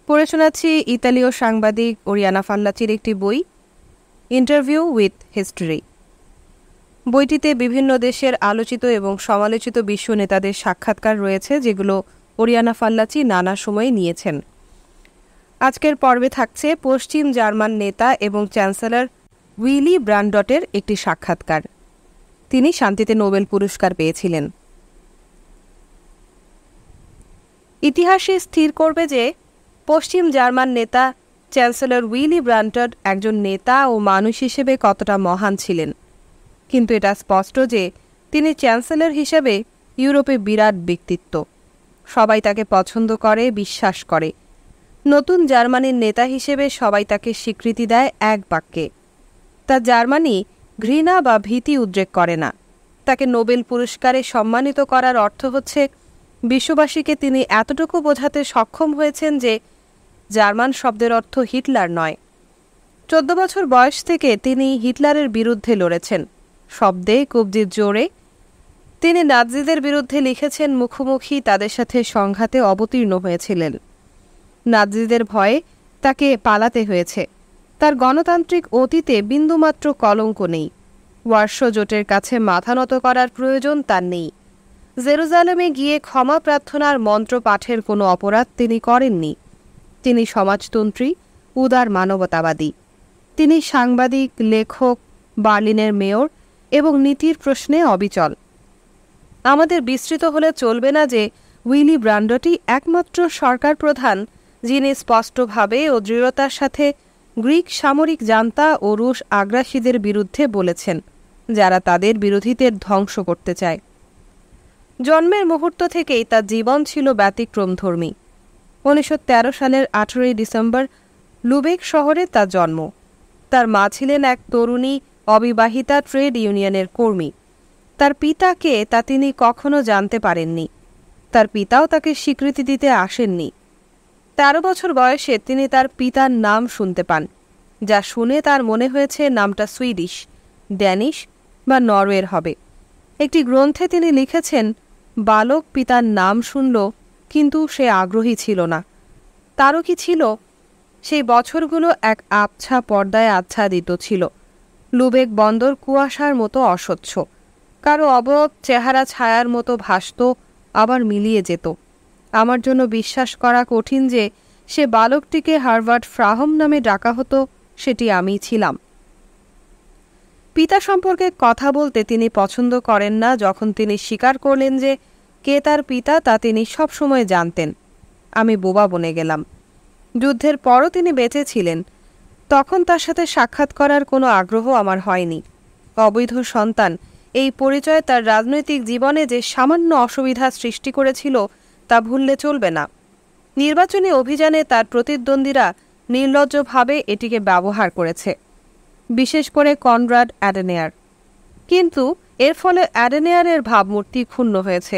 পড়ে শোনাচ্ছি ইতালীয় সাংবাদিক ওরিয়ানা ফাল্লাচির একটি বই, ইন্টারভিউ উইথ হিস্টরি। বইটিতে বিভিন্ন দেশের আলোচিত এবং সমালোচিত বিশ্ব নেতাদের সাক্ষাৎকার রয়েছে, যেগুলো ওরিয়ানা ফাল্লাচি নানা সময়ে নিয়েছেন। আজকের পর্বে থাকছে পশ্চিম জার্মান নেতা এবং চ্যান্সেলর উইলি ব্রান্ডটের একটি সাক্ষাৎকার। তিনি শান্তিতে নোবেল পুরস্কার পেয়েছিলেন। ইতিহাসে স্থির করবে যে পশ্চিম জার্মান নেতা চ্যান্সেলর উইলি ব্রান্ডট একজন নেতা ও মানুষ হিসেবে কতটা মহান ছিলেন, কিন্তু এটা স্পষ্ট যে তিনি চ্যান্সেলর হিসেবে ইউরোপে বিরাট ব্যক্তিত্ব। সবাই তাকে পছন্দ করে, বিশ্বাস করে। নতুন জার্মানির নেতা হিসেবে সবাই তাকে স্বীকৃতি দেয় এক বাক্যে। তা জার্মানি ঘৃণা বা ভীতি উদ্রেক করে না। তাকে নোবেল পুরস্কারে সম্মানিত করার অর্থ হচ্ছে বিশ্ববাসীকে তিনি এতটুকু বোঝাতে সক্ষম হয়েছেন যে জার্মান শব্দের অর্থ হিটলার নয়। 14 বছর বয়স থেকে তিনি হিটলারের বিরুদ্ধে লড়েছেন, শব্দে কবজির জোরে। তিনি নাৎজিদের বিরুদ্ধে লিখেছেন, মুখোমুখি তাদের সাথে সংঘাতে অবতীর্ণ হয়েছিলেন। নাৎজিদের ভয়ে তাকে পালাতে হয়েছে। তার গণতান্ত্রিক অতীতে বিন্দুমাত্র কলঙ্ক নেই। ওয়ারশো জোটের কাছে মাথা নত করার প্রয়োজন তার নেই। জেরুজালেমে গিয়ে ক্ষমা প্রার্থনার মন্ত্র পাঠের কোনো অপরাধ তিনি করেননি। তিনি সমাজতন্ত্রী, উদার মানবতাবাদী। তিনি সাংবাদিক, লেখক, বার্লিনের মেয়র এবং নীতির প্রশ্নে অবিচল। আমাদের বিস্মৃত হলে চলবে না যে উইলি ব্রান্ডটই একমাত্র সরকার প্রধান যিনি স্পষ্টভাবে ও দৃঢ়তার সাথে গ্রিক সামরিক জান্তা ও রুশ আগ্রাসীদের বিরুদ্ধে বলেছেন, যারা তাদের বিরোধীদের ধ্বংস করতে চায়। জন্মের মুহূর্ত থেকেই তার জীবন ছিল ব্যতিক্রমধর্মী। 1913 সালের 18 ডিসেম্বর লুবেক শহরে তার জন্ম। তার মা ছিলেন এক তরুণী অবিবাহিতা ট্রেড ইউনিয়নের কর্মী। তার পিতাকে তা তিনি কখনো জানতে পারেননি। তার পিতাও তাকে স্বীকৃতি দিতে আসেননি। 13 বছর বয়সে তিনি তার পিতার নাম শুনতে পান, যা শুনে তার মনে হয়েছে নামটা সুইডিশ, ড্যানিশ বা নরওয়ের হবে। একটি গ্রন্থে তিনি লিখেছেন, বালক পিতার নাম শুনল, কিন্তু সে আগ্রহী ছিল না। তারও কি ছিল? সেই বছরগুলো এক আবছা পর্দায় আচ্ছাদিত ছিল। লুবেক বন্দর কুয়াশার মতো অস্বচ্ছ। কারো অবয়ব চেহারা ছায়ার মতো ভাসত, আবার মিলিয়ে যেত। আমার জন্য বিশ্বাস করা কঠিন যে সে বালকটিকে হার্ভার্ড ফ্রাহম নামে ডাকা হতো, সেটি আমিই ছিলাম। পিতা সম্পর্কে কথা বলতে তিনি পছন্দ করেন না। যখন তিনি স্বীকার করলেন যে কে তার পিতা, তা তিনি সবসময় জানতেন। আমি বোবা বনে গেলাম। যুদ্ধের পরও তিনি বেঁচে ছিলেন। তখন তার সাথে সাক্ষাৎ করার কোনো আগ্রহ আমার হয়নি। অবৈধ সন্তান, এই পরিচয় তার রাজনৈতিক জীবনে যে সামান্য অসুবিধা সৃষ্টি করেছিল তা ভুললে চলবে না। নির্বাচনী অভিযানে তার প্রতিদ্বন্দ্বীরা নির্লজ্জভাবে এটিকে ব্যবহার করেছে, বিশেষ করে কনরাড অ্যাডেনেয়ার। কিন্তু এর ফলে অ্যাডেনেয়ারের ভাবমূর্তি ক্ষুণ্ণ হয়েছে।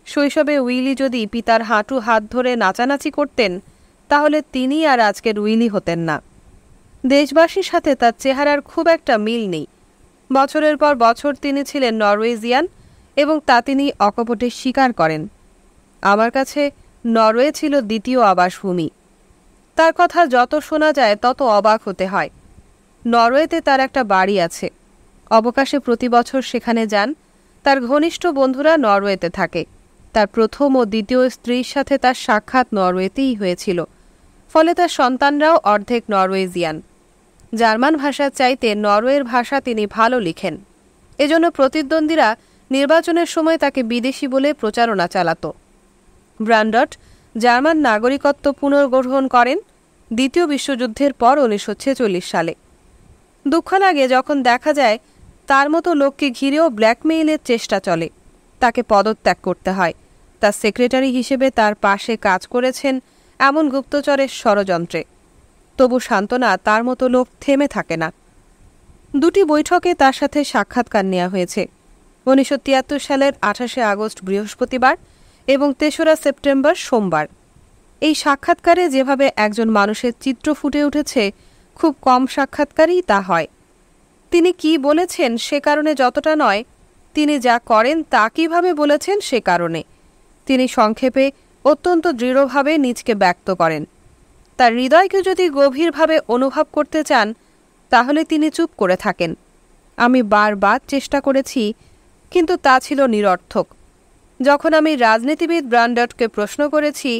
শৈশবে উইলি যদি পিতার হাঁটু হাত ধরে নাচানাচি করতেন, তাহলে তিনি আর আজকের উইলি হতেন না। দেশবাসীর সাথে তার চেহারার খুব একটা মিল নেই। বছরের পর বছর তিনি ছিলেন নরওয়েজিয়ান এবং তা তিনি অকপটে স্বীকার করেন। আমার কাছে নরওয়ে ছিল দ্বিতীয় আবাসভূমি। তার কথা যত শোনা যায় তত অবাক হতে হয়। নরওয়েতে তার একটা বাড়ি আছে। অবকাশে প্রতি বছর সেখানে যান। তার ঘনিষ্ঠ বন্ধুরা নরওয়েতে থাকে। তার প্রথম ও দ্বিতীয় স্ত্রীর সাথে তার সাক্ষাৎ নরওয়েতেই হয়েছিল। ফলে তার সন্তানরাও অর্ধেক নরওয়েজিয়ান। জার্মান ভাষার চাইতে নরওয়ের ভাষা তিনি ভালো লিখেন। এজন্য প্রতিদ্বন্দ্বীরা নির্বাচনের সময় তাকে বিদেশি বলে প্রচারণা চালাত। ব্রান্ডট জার্মান নাগরিকত্ব পুনর্গ্রহণ করেন দ্বিতীয় বিশ্বযুদ্ধের পর 1946 সালে। দুঃখ লাগে যখন দেখা যায় তার মতো লোককে ঘিরেও ব্ল্যাকমেইলের চেষ্টা চলে। তাকে পদত্যাগ করতে হয়। তার সেক্রেটারি হিসেবে তার পাশে কাজ করেছেন এমন গুপ্তচরের ষড়যন্ত্রে। তবু সান্ত্বনা, তার মতো লোক থেমে থাকে না। 2টি বৈঠকে তার সাথে সাক্ষাৎকার নেওয়া হয়েছে। 1973 সালের 28 আগস্ট বৃহস্পতিবার এবং 3রা সেপ্টেম্বর সোমবার। এই সাক্ষাৎকারে যেভাবে একজন মানুষের চিত্র ফুটে উঠেছে, খুব কম সাক্ষাৎকারেই তা হয়। তিনি কি বলেছেন সে কারণে যতটা নয়, তিনি যা করেন তা কিভাবে বলেছেন সে কারণে। তিনি সংক্ষেপে অত্যন্ত দৃঢ়ভাবে নিজকে ব্যক্ত করেন। তার হৃদয়কে যদি গভীরভাবে অনুভব করতে চান তাহলে তিনি চুপ করে থাকেন। আমি বারবার চেষ্টা করেছি, কিন্তু তা ছিল নিরর্থক। যখন আমি রাজনীতিবিদ ব্রান্ডার্টকে প্রশ্ন করেছি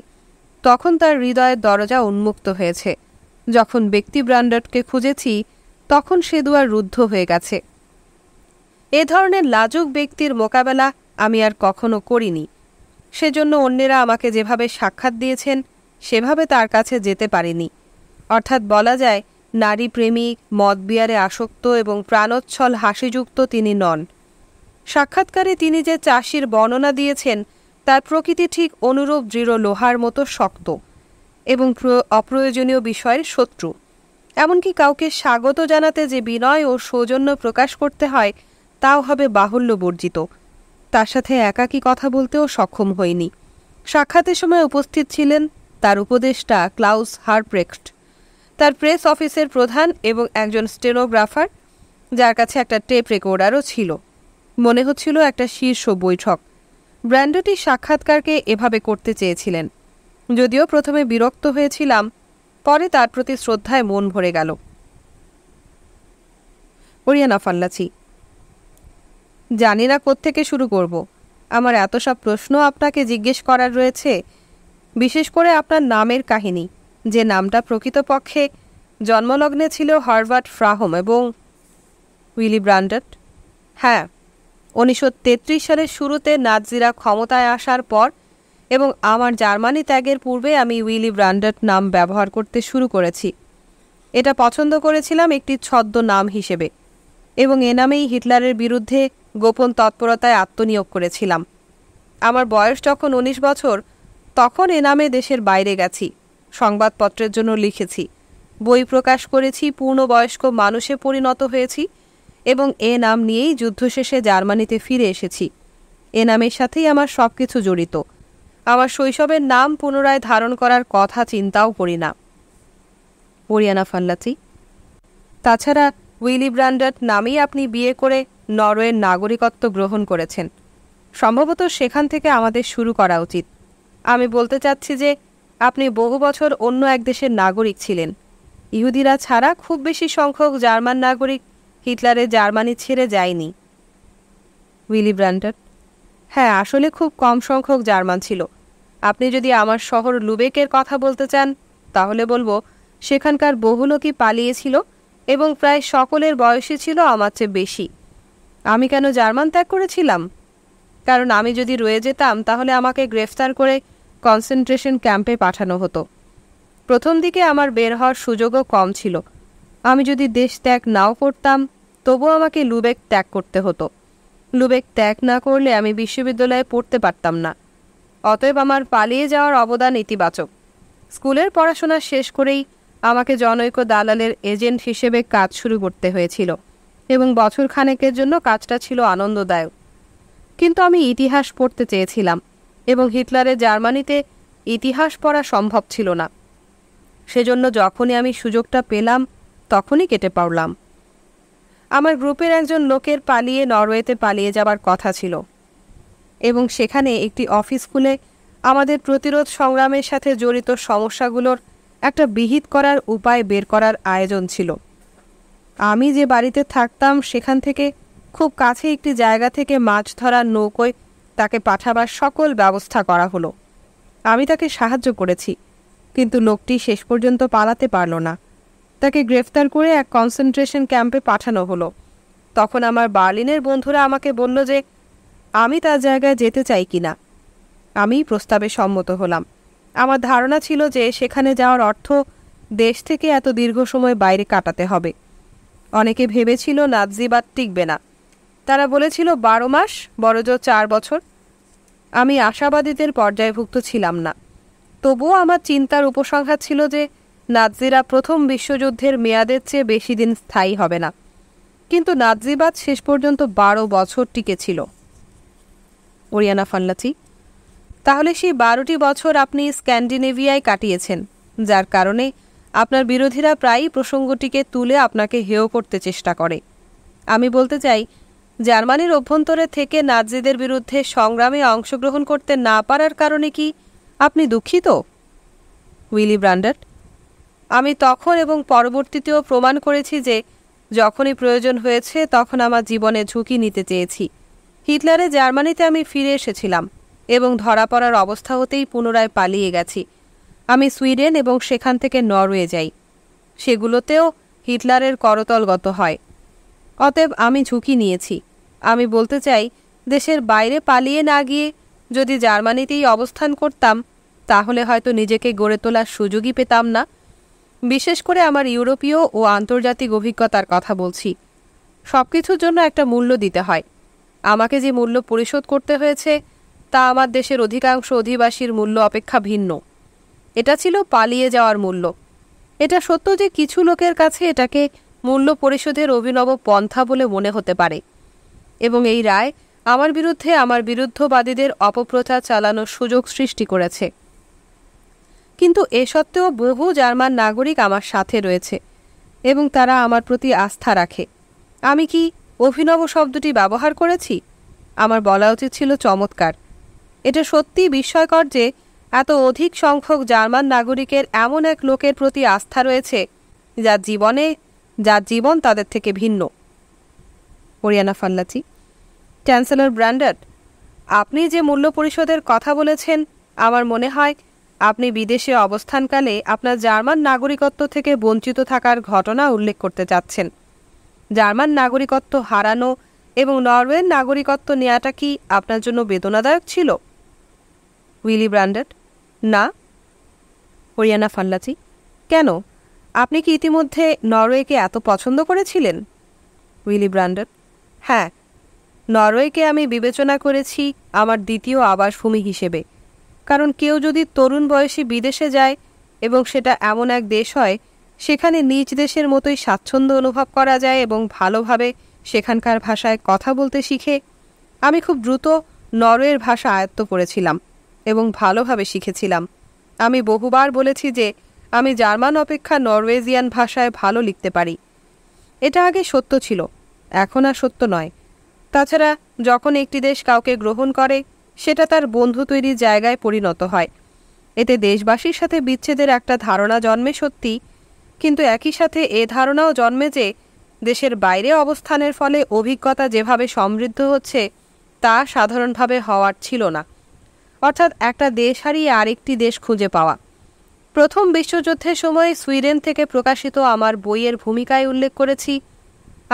তখন তার হৃদয়ের দরজা উন্মুক্ত হয়েছে। যখন ব্যক্তি ব্রান্ডার্টকে খুঁজেছি তখন সে দুয়ার রুদ্ধ হয়ে গেছে। এ ধরনের লাজুক ব্যক্তির মোকাবেলা আমি আর কখনো করিনি। সেজন্য অন্যেরা আমাকে যেভাবে সাক্ষাৎ দিয়েছেন সেভাবে তার কাছে যেতে পারিনি। অর্থাৎ বলা যায়, নারী প্রেমিক, মদ বিয়ারে আসক্ত এবং প্রাণোচ্ছল হাসিযুক্ত তিনি নন। সাক্ষাৎকারে তিনি যে চাষির বর্ণনা দিয়েছেন তার প্রকৃতি ঠিক অনুরূপ দৃঢ় লোহার মতো শক্ত এবং অপ্রয়োজনীয় বিষয়ের শত্রু। এমনকি কাউকে স্বাগত জানাতে যে বিনয় ও সৌজন্য প্রকাশ করতে হয় তাও হবে বাহুল্য বর্জিত। তার সাথে একাকী কথা বলতেও সক্ষম হইনি। সাক্ষাতের সময় উপস্থিত ছিলেন তার উপদেষ্টা ক্লাউস হারপ্রেক্ট, তার প্রেস অফিসের প্রধান এবং একজন স্টেনোগ্রাফার, যার কাছে একটা টেপ রেকর্ডারও ছিল। মনে হচ্ছিল একটা শীর্ষ বৈঠক। ব্র্যান্ডটি সাক্ষাৎকারকে এভাবে করতে চেয়েছিলেন। যদিও প্রথমে বিরক্ত হয়েছিলাম, পরে তার প্রতি শ্রদ্ধায় মন ভরে গেল। ওরিয়ানা ফাল্লাচি: জানি না কোত্থেকে শুরু করব। আমার এত সব প্রশ্ন আপনাকে জিজ্ঞেস করার রয়েছে, বিশেষ করে আপনার নামের কাহিনী, যে নামটা প্রকৃতপক্ষে জন্মলগ্নে ছিল হার্বার্ট ফ্রাহম এবং উইলি ব্রান্ডার্ট। হ্যাঁ, 1933 সালের শুরুতে নাৎজিরা ক্ষমতায় আসার পর এবং আমার জার্মানি ত্যাগের পূর্বে আমি উইলি ব্রান্ডার্ট নাম ব্যবহার করতে শুরু করেছি। এটা পছন্দ করেছিলাম একটি ছদ্ম নাম হিসেবে এবং এ নামেই হিটলারের বিরুদ্ধে গোপন তৎপরতায় আত্মনিয়োগ করেছিলাম। আমার বয়স যখন 19 বছর তখন এ নামে দেশের বাইরে গেছি, সংবাদপত্রের জন্য লিখেছি, বই প্রকাশ করেছি, পূর্ণবয়স্ক মানুষে পরিণত হয়েছি এবং এ নাম নিয়েই যুদ্ধ শেষে জার্মানিতে ফিরে এসেছি। এ নামের সাথেই আমার সব কিছু জড়িত। আমার শৈশবের নাম পুনরায় ধারণ করার কথা চিন্তাও করি না। ওরিয়ানা ফাল্লাচি: তাছাড়া উইলি ব্রান্ডার্ট নামেই আপনি বিয়ে করে নরওয়ের নাগরিকত্ব গ্রহণ করেছেন। সম্ভবত সেখান থেকে আমাদের শুরু করা উচিত। আমি বলতে চাচ্ছি যে আপনি বহু বছর অন্য এক দেশের নাগরিক ছিলেন। ইহুদিরা ছাড়া খুব বেশি সংখ্যক জার্মান নাগরিক হিটলারের জার্মানি ছেড়ে যায়নি। উইলি ব্রান্ডার্ট: হ্যাঁ, আসলে খুব কম সংখ্যক জার্মান ছিল। আপনি যদি আমার শহর লুবেকের কথা বলতে চান তাহলে বলবো সেখানকার বহু লোকই পালিয়েছিল এবং প্রায় সকলের বয়সই ছিল আমার চেয়ে বেশি। আমি কেন জার্মান ত্যাগ করেছিলাম? কারণ আমি যদি রয়ে যেতাম তাহলে আমাকে গ্রেফতার করে কনসেন্ট্রেশন ক্যাম্পে পাঠানো হতো। প্রথম দিকে আমার বের হওয়ার সুযোগও কম ছিল। আমি যদি দেশ ত্যাগ নাও করতাম তবুও আমাকে লুবেক ত্যাগ করতে হতো। লুবেক ত্যাগ না করলে আমি বিশ্ববিদ্যালয়ে পড়তে পারতাম না। অতএব আমার পালিয়ে যাওয়ার অবদান ইতিবাচক। স্কুলের পড়াশোনা শেষ করেই আমাকে জনৈক দালালের এজেন্ট হিসেবে কাজ শুরু করতে হয়েছিল এবং বছর খানেকের জন্য কাজটা ছিল আনন্দদায়ক। কিন্তু আমি ইতিহাস পড়তে চেয়েছিলাম এবং হিটলারের জার্মানিতে ইতিহাস পড়া সম্ভব ছিল না। সেজন্য যখনই আমি সুযোগটা পেলাম তখনই কেটে পড়লাম। আমার গ্রুপের একজন লোকের নরওয়েতে পালিয়ে যাবার কথা ছিল এবং সেখানে একটি অফিস খুলে আমাদের প্রতিরোধ সংগ্রামের সাথে জড়িত সমস্যাগুলোর একটা বিহিত করার উপায় বের করার আয়োজন ছিল। আমি যে বাড়িতে থাকতাম সেখান থেকে খুব কাছে একটি জায়গা থেকে মাছ ধরার নৌকোয় তাকে পাঠাবার সকল ব্যবস্থা করা হলো। আমি তাকে সাহায্য করেছি, কিন্তু লোকটি শেষ পর্যন্ত পালাতে পারল না। তাকে গ্রেফতার করে এক কনসেন্ট্রেশন ক্যাম্পে পাঠানো হলো। তখন আমার বার্লিনের বন্ধুরা আমাকে বলল যে আমি তার জায়গায় যেতে চাই কিনা। আমি প্রস্তাবে সম্মত হলাম। আমার ধারণা ছিল যে সেখানে যাওয়ার অর্থ দেশ থেকে এত দীর্ঘ সময় বাইরে কাটাতে হবে। অনেকে ভেবেছিল নাৎজিবাদ টিকবে না। তারা বলেছিল 12 মাস, বড়জোর 4 বছর। আমি আশাবাদীদের পর্যায়ভুক্ত ছিলাম না। তবুও আমার চিন্তার উপসংহার ছিল যে নাৎজিরা প্রথম বিশ্বযুদ্ধের মেয়াদের চেয়ে বেশি দিন স্থায়ী হবে না। কিন্তু নাৎজিবাদ শেষ পর্যন্ত 12 বছর টিকেছিল। ওরিয়ানা ফাল্লাচি: তাহলে সেই 12টি বছর আপনি স্ক্যান্ডিনেভিয়ায় কাটিয়েছেন, যার কারণে আপনার বিরোধীরা প্রায়ই প্রসঙ্গটিকে তুলে আপনাকে হেয় করতে চেষ্টা করে। আমি বলতে চাই, জার্মানির অভ্যন্তরে থেকে নাৎজিদের বিরুদ্ধে সংগ্রামে অংশগ্রহণ করতে না পারার কারণে কি আপনি দুঃখিত? উইলি ব্রান্ডার্ট: আমি তখন এবং পরবর্তীতেও প্রমাণ করেছি যে যখনই প্রয়োজন হয়েছে তখন আমার জীবনে ঝুঁকি নিতে চেয়েছি। হিটলারের জার্মানিতে আমি ফিরে এসেছিলাম এবং ধরা পড়ার অবস্থা হতেই পুনরায় পালিয়ে গেছি। আমি সুইডেন এবং সেখান থেকে নরওয়ে যাই। সেগুলোতেও হিটলারের করতলগত হয়। অতএব আমি ঝুঁকি নিয়েছি। আমি বলতে চাই, দেশের বাইরে পালিয়ে না গিয়ে যদি জার্মানিতেই অবস্থান করতাম তাহলে হয়তো নিজেকে গড়ে তোলার সুযোগই পেতাম না। বিশেষ করে আমার ইউরোপীয় ও আন্তর্জাতিক অভিজ্ঞতার কথা বলছি। সব কিছুর জন্য একটা মূল্য দিতে হয়। আমাকে যে মূল্য পরিশোধ করতে হয়েছে তা আমার দেশের অধিকাংশ অধিবাসীর মূল্য অপেক্ষা ভিন্ন। এটা ছিল পালিয়ে যাওয়ার মূল্য। এটা সত্য যে কিছু লোকের কাছে এটাকে মূল্য পরিশোধের অভিনব পন্থা বলে মনে হতে পারে এবং এই রায় আমার বিরুদ্ধে আমার বিরুদ্ধবাদীদের অপপ্রচার চালানোর সুযোগ সৃষ্টি করেছে। কিন্তু এ সত্ত্বেও বহু জার্মান নাগরিক আমার সাথে রয়েছে এবং তারা আমার প্রতি আস্থা রাখে। আমি কি অভিনব শব্দটি ব্যবহার করেছি? আমার বলা উচিত ছিল চমৎকার। এটা সত্যিই বিস্ময়কর যে এত অধিক সংখ্যক জার্মান নাগরিকের এমন এক লোকের প্রতি আস্থা রয়েছে যার জীবন তাদের থেকে ভিন্ন। ওরিয়ানা ফাল্লাচি: চ্যান্সেলর ব্র্যান্ডার্ড, আপনি যে মূল্য পরিশোধের কথা বলেছেন, আমার মনে হয় আপনি বিদেশে অবস্থানকালে আপনার জার্মান নাগরিকত্ব থেকে বঞ্চিত থাকার ঘটনা উল্লেখ করতে চাচ্ছেন। জার্মান নাগরিকত্ব হারানো এবং নরওয়ের নাগরিকত্ব নেওয়াটা কি আপনার জন্য বেদনাদায়ক ছিল? উইলি ব্র্যান্ডার্ড: না। ওরিয়ানা ফাল্লাচি: কেন? আপনি কি ইতিমধ্যে নরওয়েকে এত পছন্দ করেছিলেন? উইলি ব্র্যান্ডার্ড: হ্যাঁ, নরওয়েকে আমি বিবেচনা করেছি আমার দ্বিতীয় আবাসভূমি হিসেবে। কারণ কেউ যদি তরুণ বয়সী বিদেশে যায় এবং সেটা এমন এক দেশ হয় সেখানে নিজ দেশের মতোই স্বাচ্ছন্দ্য অনুভব করা যায় এবং ভালোভাবে সেখানকার ভাষায় কথা বলতে শিখে। আমি খুব দ্রুত নরওয়ের ভাষা আয়ত্ত করেছিলাম এবং ভালোভাবে শিখেছিলাম। আমি বহুবার বলেছি যে আমি জার্মান অপেক্ষা নরওয়েজিয়ান ভাষায় ভালো লিখতে পারি। এটা আগে সত্য ছিল, এখন আর সত্য নয়। তাছাড়া যখন একটি দেশ কাউকে গ্রহণ করে সেটা তার বন্ধু তৈরির জায়গায় পরিণত হয়। এতে দেশবাসীর সাথে বিচ্ছেদের একটা ধারণা জন্মে সত্যি, কিন্তু একই সাথে এ ধারণাও জন্মে যে দেশের বাইরে অবস্থানের ফলে অভিজ্ঞতা যেভাবে সমৃদ্ধ হচ্ছে তা সাধারণভাবে হওয়ার ছিল না। অর্থাৎ একটা দেশ হারিয়ে আরেকটি দেশ খুঁজে পাওয়া। প্রথম বিশ্বযুদ্ধের সময় সুইডেন থেকে প্রকাশিত আমার বইয়ের ভূমিকায় উল্লেখ করেছি,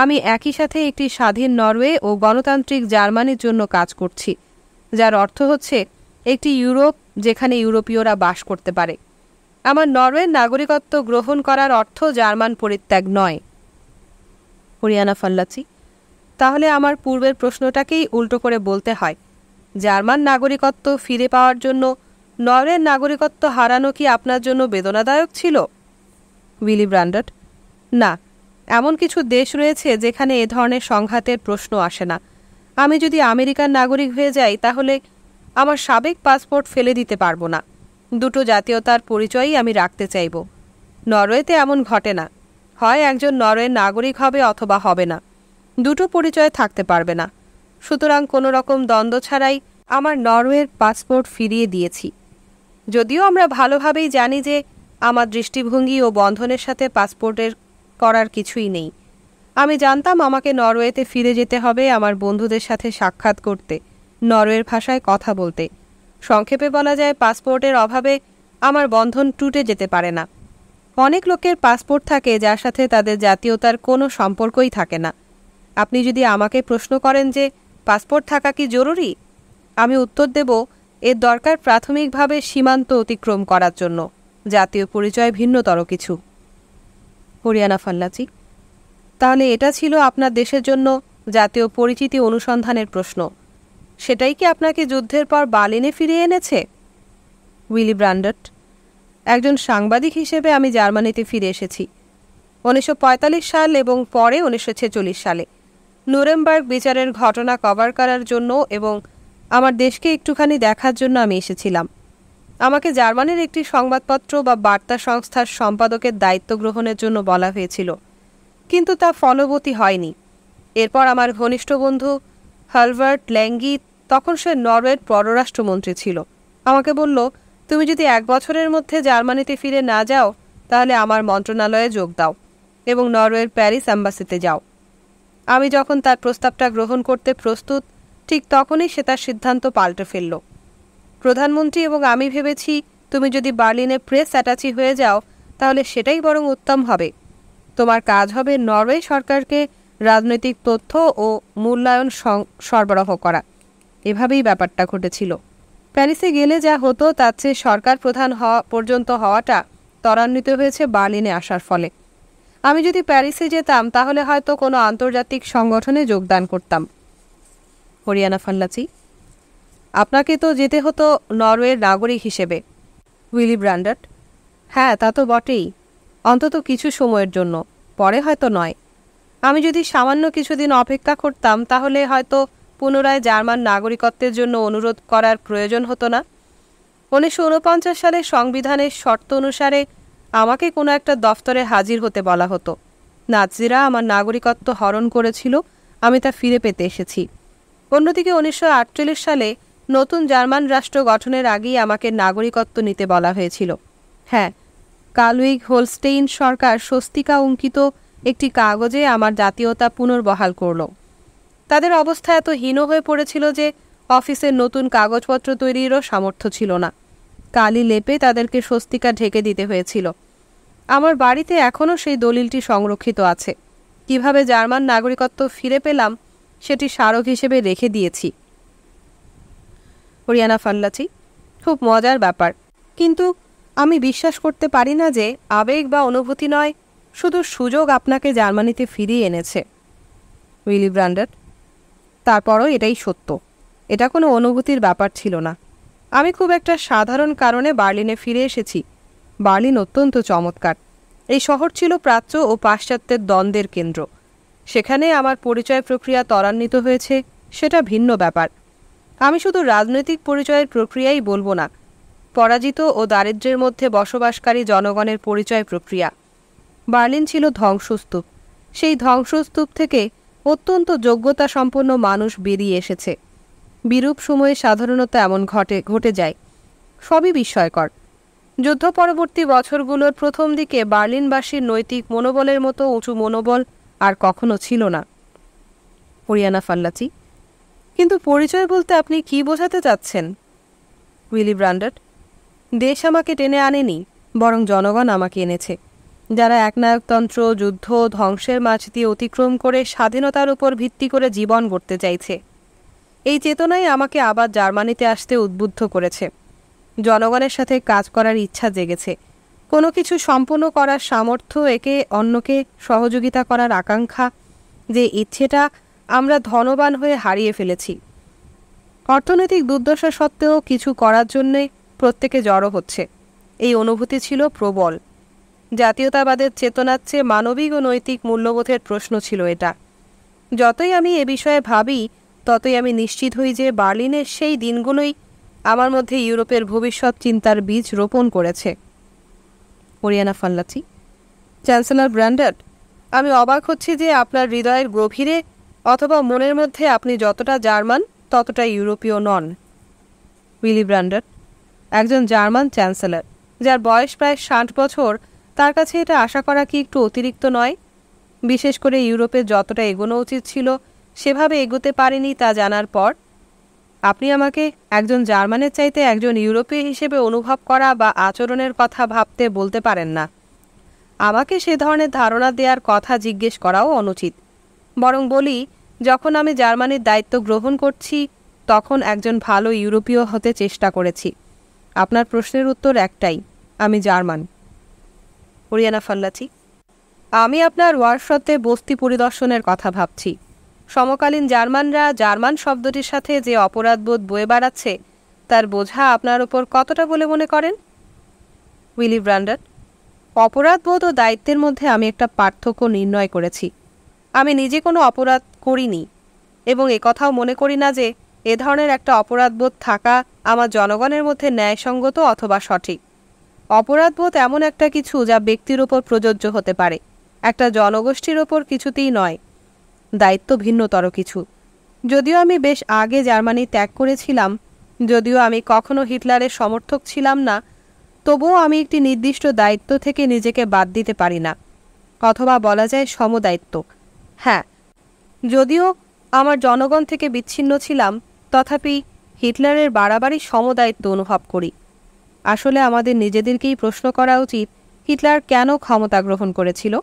আমি একই সাথে একটি স্বাধীন নরওয়ে ও গণতান্ত্রিক জার্মানির জন্য কাজ করছি, যার অর্থ হচ্ছে একটি ইউরোপ যেখানে ইউরোপীয়রা বাস করতে পারে। আমার নরওয়ের নাগরিকত্ব গ্রহণ করার অর্থ জার্মান পরিত্যাগ নয়। ওরিয়ানা ফাল্লাচি: তাহলে আমার পূর্বের প্রশ্নটাকেই উল্টো করে বলতে হয়, জার্মান নাগরিকত্ব ফিরে পাওয়ার জন্য নরওয়ের নাগরিকত্ব হারানো কি আপনার জন্য বেদনাদায়ক ছিল? উইলি ব্র্যান্ডার্ড: না, এমন কিছু দেশ রয়েছে যেখানে এ ধরনের সংঘাতের প্রশ্ন আসে না। আমি যদি আমেরিকার নাগরিক হয়ে যাই তাহলে আমার সাবেক পাসপোর্ট ফেলে দিতে পারবো না। দুটো জাতীয়তার পরিচয়ই আমি রাখতে চাইব। নরওয়েতে এমন ঘটে না, হয় একজন নরওয়ের নাগরিক হবে অথবা হবে না, দুটো পরিচয় থাকতে পারবে না। সুতরাং কোনো রকম দ্বন্দ্ব ছাড়াই আমার নরওয়ের পাসপোর্ট ফিরিয়ে দিয়েছি। যদিও আমরা ভালোভাবেই জানি যে আমার দৃষ্টিভঙ্গি ও বন্ধনের সাথে পাসপোর্টের করার কিছুই নেই। আমি জানতাম আমাকে নরওয়েতে ফিরে যেতে হবে আমার বন্ধুদের সাথে সাক্ষাৎ করতে, নরওয়ের ভাষায় কথা বলতে। সংক্ষেপে বলা যায়, পাসপোর্টের অভাবে আমার বন্ধন টুটে যেতে পারে না। অনেক লোকের পাসপোর্ট থাকে যার সাথে তাদের জাতীয়তার কোনো সম্পর্কই থাকে না। আপনি যদি আমাকে প্রশ্ন করেন যে পাসপোর্ট থাকা কি জরুরি, আমি উত্তর দেব, এর দরকার প্রাথমিকভাবে সীমান্ত অতিক্রম করার জন্য। জাতীয় পরিচয় ভিন্নতর কিছু। ওরিয়ানা ফাল্লাচি: তাহলে এটা ছিল আপনার দেশের জন্য জাতীয় পরিচিতি অনুসন্ধানের প্রশ্ন। সেটাই কি আপনাকে যুদ্ধের পর বার্লিনে ফিরিয়ে এনেছে? উইলি ব্র্যান্ডার্ড: একজন সাংবাদিক হিসেবে আমি জার্মানিতে ফিরে এসেছি 1945 সাল এবং পরে 1946 সালে নুরেমবার্গ বিচারের ঘটনা কভার করার জন্য এবং আমার দেশকে একটুখানি দেখার জন্য আমি এসেছিলাম। আমাকে জার্মানির একটি সংবাদপত্র বা বার্তা সংস্থার সম্পাদকের দায়িত্ব গ্রহণের জন্য বলা হয়েছিল, কিন্তু তা ফলবতী হয়নি। এরপর আমার ঘনিষ্ঠ বন্ধু হালবার্ট ল্যাঙ্গি, তখন সে নরওয়ের পররাষ্ট্রমন্ত্রী ছিল, আমাকে বলল, তুমি যদি 1 বছরের মধ্যে জার্মানিতে ফিরে না যাও তাহলে আমার মন্ত্রণালয়ে যোগ দাও এবং নরওয়ের প্যারিস অ্যাম্বাসিতে যাও। আমি যখন তার প্রস্তাবটা গ্রহণ করতে প্রস্তুত, ঠিক তখনই সে তার সিদ্ধান্ত পাল্টে ফেলল। প্রধানমন্ত্রী এবং আমি ভেবেছি তুমি যদি বার্লিনে প্রেস অ্যাটাচি হয়ে যাও তাহলে সেটাই বরং উত্তম হবে। তোমার কাজ হবে নরওয়ে সরকারকে রাজনৈতিক তথ্য ও মূল্যায়ন সরবরাহ করা। এভাবেই ব্যাপারটা ঘটেছিল। প্যারিসে গেলে যা হতো তার চেয়ে সরকার প্রধান পর্যন্ত হওয়াটা ত্বরান্বিত হয়েছে বার্লিনে আসার ফলে। আমি যদি প্যারিসে যেতাম তাহলে হয়তো কোনো আন্তর্জাতিক সংগঠনে যোগদান করতাম। হরিয়ানা ফাল্লাচি, আপনাকে তো যেতে হতো নরওয়ের নাগরিক হিসেবে। উইলি ব্র্যান্ডট, হ্যাঁ তা তো বটেই, অন্তত কিছু সময়ের জন্য, পরে হয়তো নয়। আমি যদি সামান্য কিছুদিন অপেক্ষা করতাম তাহলে হয়তো পুনরায় জার্মান নাগরিকত্বের জন্য অনুরোধ করার প্রয়োজন হতো না। 1949 সালের সংবিধানের শর্ত অনুসারে আমাকে কোনো একটা দফতরে হাজির হতে বলা হতো। নাৎসিরা আমার নাগরিকত্ব হরণ করেছিল, আমি তা ফিরে পেতে এসেছি। অন্যদিকে 1948 সালে নতুন জার্মান রাষ্ট্র গঠনের আগেই আমাকে নাগরিকত্ব নিতে বলা হয়েছিল। হ্যাঁ, কালউইগ হোলস্টেইন সরকার স্বস্তিকা অঙ্কিত একটি কাগজে আমার জাতীয়তা পুনর্বহাল করল। তাদের অবস্থা এত হীন হয়ে পড়েছিল যে অফিসের নতুন কাগজপত্র তৈরিরও সামর্থ্য ছিল না। কালি লেপে তাদেরকে স্বস্তিকা ঢেকে দিতে হয়েছিল। আমার বাড়িতে এখনও সেই দলিলটি সংরক্ষিত আছে। কিভাবে জার্মান নাগরিকত্ব ফিরে পেলাম সেটি স্মারক হিসেবে রেখে দিয়েছি। হরিয়ানা ফাল্লাচি, খুব মজার ব্যাপার, কিন্তু আমি বিশ্বাস করতে পারি না যে আবেগ বা অনুভূতি নয়, শুধু সুযোগ আপনাকে জার্মানিতে ফিরিয়ে এনেছে। উইলি ব্র্যান্ডট, তারপরও এটাই সত্য, এটা কোনো অনুভূতির ব্যাপার ছিল না। আমি খুব একটা সাধারণ কারণে বার্লিনে ফিরে এসেছি। বার্লিন অত্যন্ত চমৎকার। এই শহর ছিল প্রাচ্য ও পাশ্চাত্যের দ্বন্দ্বের কেন্দ্র। সেখানে আমার পরিচয় প্রক্রিয়া ত্বরান্বিত হয়েছে, সেটা ভিন্ন ব্যাপার। আমি শুধু রাজনৈতিক পরিচয়ের প্রক্রিয়াই বলবো না, পরাজিত ও দারিদ্র্যের মধ্যে বসবাসকারী জনগণের পরিচয় প্রক্রিয়া। বার্লিন ছিল ধ্বংসস্তূপ। সেই ধ্বংসস্তূপ থেকে অত্যন্ত যোগ্যতা সম্পন্ন মানুষ বেরিয়ে এসেছে। বিরূপ সময়ে সাধারণত এমন ঘটে যায়। সবই বিস্ময়কর। যুদ্ধ পরবর্তী বছরগুলোর প্রথম দিকে বার্লিনবাসীর নৈতিক মনোবলের মতো উঁচু মনোবল আর কখনো ছিল না। হরিয়ানা ফাল্লাচি, কিন্তু পরিচয় বলতে আপনি কি বোঝাতে চাচ্ছেন? উইলি ব্র্যান্ডট, দেশ আমাকে টেনে আনেনি, বরং জনগণ আমাকে এনেছে, যারা একনায়কতন্ত্র, যুদ্ধ, ধ্বংসের মাঝ দিয়ে অতিক্রম করে স্বাধীনতার উপর ভিত্তি করে জীবন গড়তে চাইছে। এই চেতনাই আমাকে আবার জার্মানিতে আসতে উদ্বুদ্ধ করেছে। জনগণের সাথে কাজ করার ইচ্ছা জেগেছে, কোনো কিছু সম্পূর্ণ করার সামর্থ্য, একে অন্যকে সহযোগিতা করার আকাঙ্ক্ষা। যে ইচ্ছেটা আমরা ধনবান হয়ে হারিয়ে ফেলেছি। অর্থনৈতিক দুর্দশা সত্ত্বেও কিছু করার জন্যে প্রত্যেকে জড়ো হচ্ছে, এই অনুভূতি ছিল প্রবল। জাতীয়তাবাদের চেতনার চেয়ে মানবিক ও নৈতিক মূল্যবোধের প্রশ্ন ছিল এটা। যতই আমি এ বিষয়ে ভাবি ততই আমি নিশ্চিত হই যে বার্লিনের সেই দিনগুলোই আমার মধ্যে ইউরোপের ভবিষ্যৎ চিন্তার বীজ রোপণ করেছে। হরিয়ানা ফাল্লাচি, চ্যান্সেলর ব্র্যান্ডট, আমি অবাক হচ্ছি যে আপনার হৃদয়ের গভীরে অথবা মনের মধ্যে আপনি যতটা জার্মান ততটা ইউরোপীয় নন। উইলি ব্র্যান্ডট, একজন জার্মান চ্যান্সেলর যার বয়স প্রায় 60 বছর, তার কাছে এটা আশা করা কি একটু অতিরিক্ত নয়? বিশেষ করে ইউরোপে যতটা এগোনো উচিত ছিল সেভাবে এগোতে পারেনি তা জানার পর। আপনি আমাকে একজন জার্মানের চাইতে একজন ইউরোপীয় হিসেবে অনুভব করা বা আচরণের কথা ভাবতে বলতে পারেন না। আমাকে সে ধরনের ধারণা দেওয়ার কথা জিজ্ঞেস করাও অনুচিত। বরং বলি, যখন আমি জার্মানির দায়িত্ব গ্রহণ করছি তখন একজন ভালো ইউরোপীয় হতে চেষ্টা করেছি। আপনার প্রশ্নের উত্তর একটাই, আমি জার্মান। হরিয়ানা ফাল্লাচি, আমি আপনার ওয়ারশতে বস্তি পরিদর্শনের কথা ভাবছি। সমকালীন জার্মানরা জার্মান শব্দটির সাথে যে অপরাধবোধ বয়ে বেড়াচ্ছে তার বোঝা আপনার ওপর কতটা বলে মনে করেন? উইলি ব্র্যান্ডট, অপরাধবোধ ও দায়িত্বের মধ্যে আমি একটা পার্থক্য নির্ণয় করেছি। আমি নিজে কোনো অপরাধ করিনি এবং একথাও মনে করি না যে এ ধরনের একটা অপরাধবোধ থাকা আমার জনগণের মধ্যে ন্যায়সঙ্গত অথবা সঠিক। অপরাধবোধ এমন একটা কিছু যা ব্যক্তির ওপর প্রযোজ্য হতে পারে, একটা জনগোষ্ঠীর ওপর কিছুতেই নয়। দায়িত্ব ভিন্নতর কিছু। যদিও আমি বেশ আগে জার্মানি ত্যাগ করেছিলাম, যদিও আমি কখনো হিটলারের সমর্থক ছিলাম না, তবুও আমি একটি নির্দিষ্ট দায়িত্ব থেকে নিজেকে বাদ দিতে পারি না, অথবা বলা যায় সমদায়িত্ব। হ্যাঁ, যদিও আমার জনগণ থেকে বিচ্ছিন্ন ছিলাম, তথাপি হিটলারের বাড়াবাড়ি সমদায়িত্ব অনুভব করি। আসলে আমাদের নিজেদেরকেই প্রশ্ন করা উচিত, হিটলার কেন ক্ষমতা গ্রহণ করেছিল?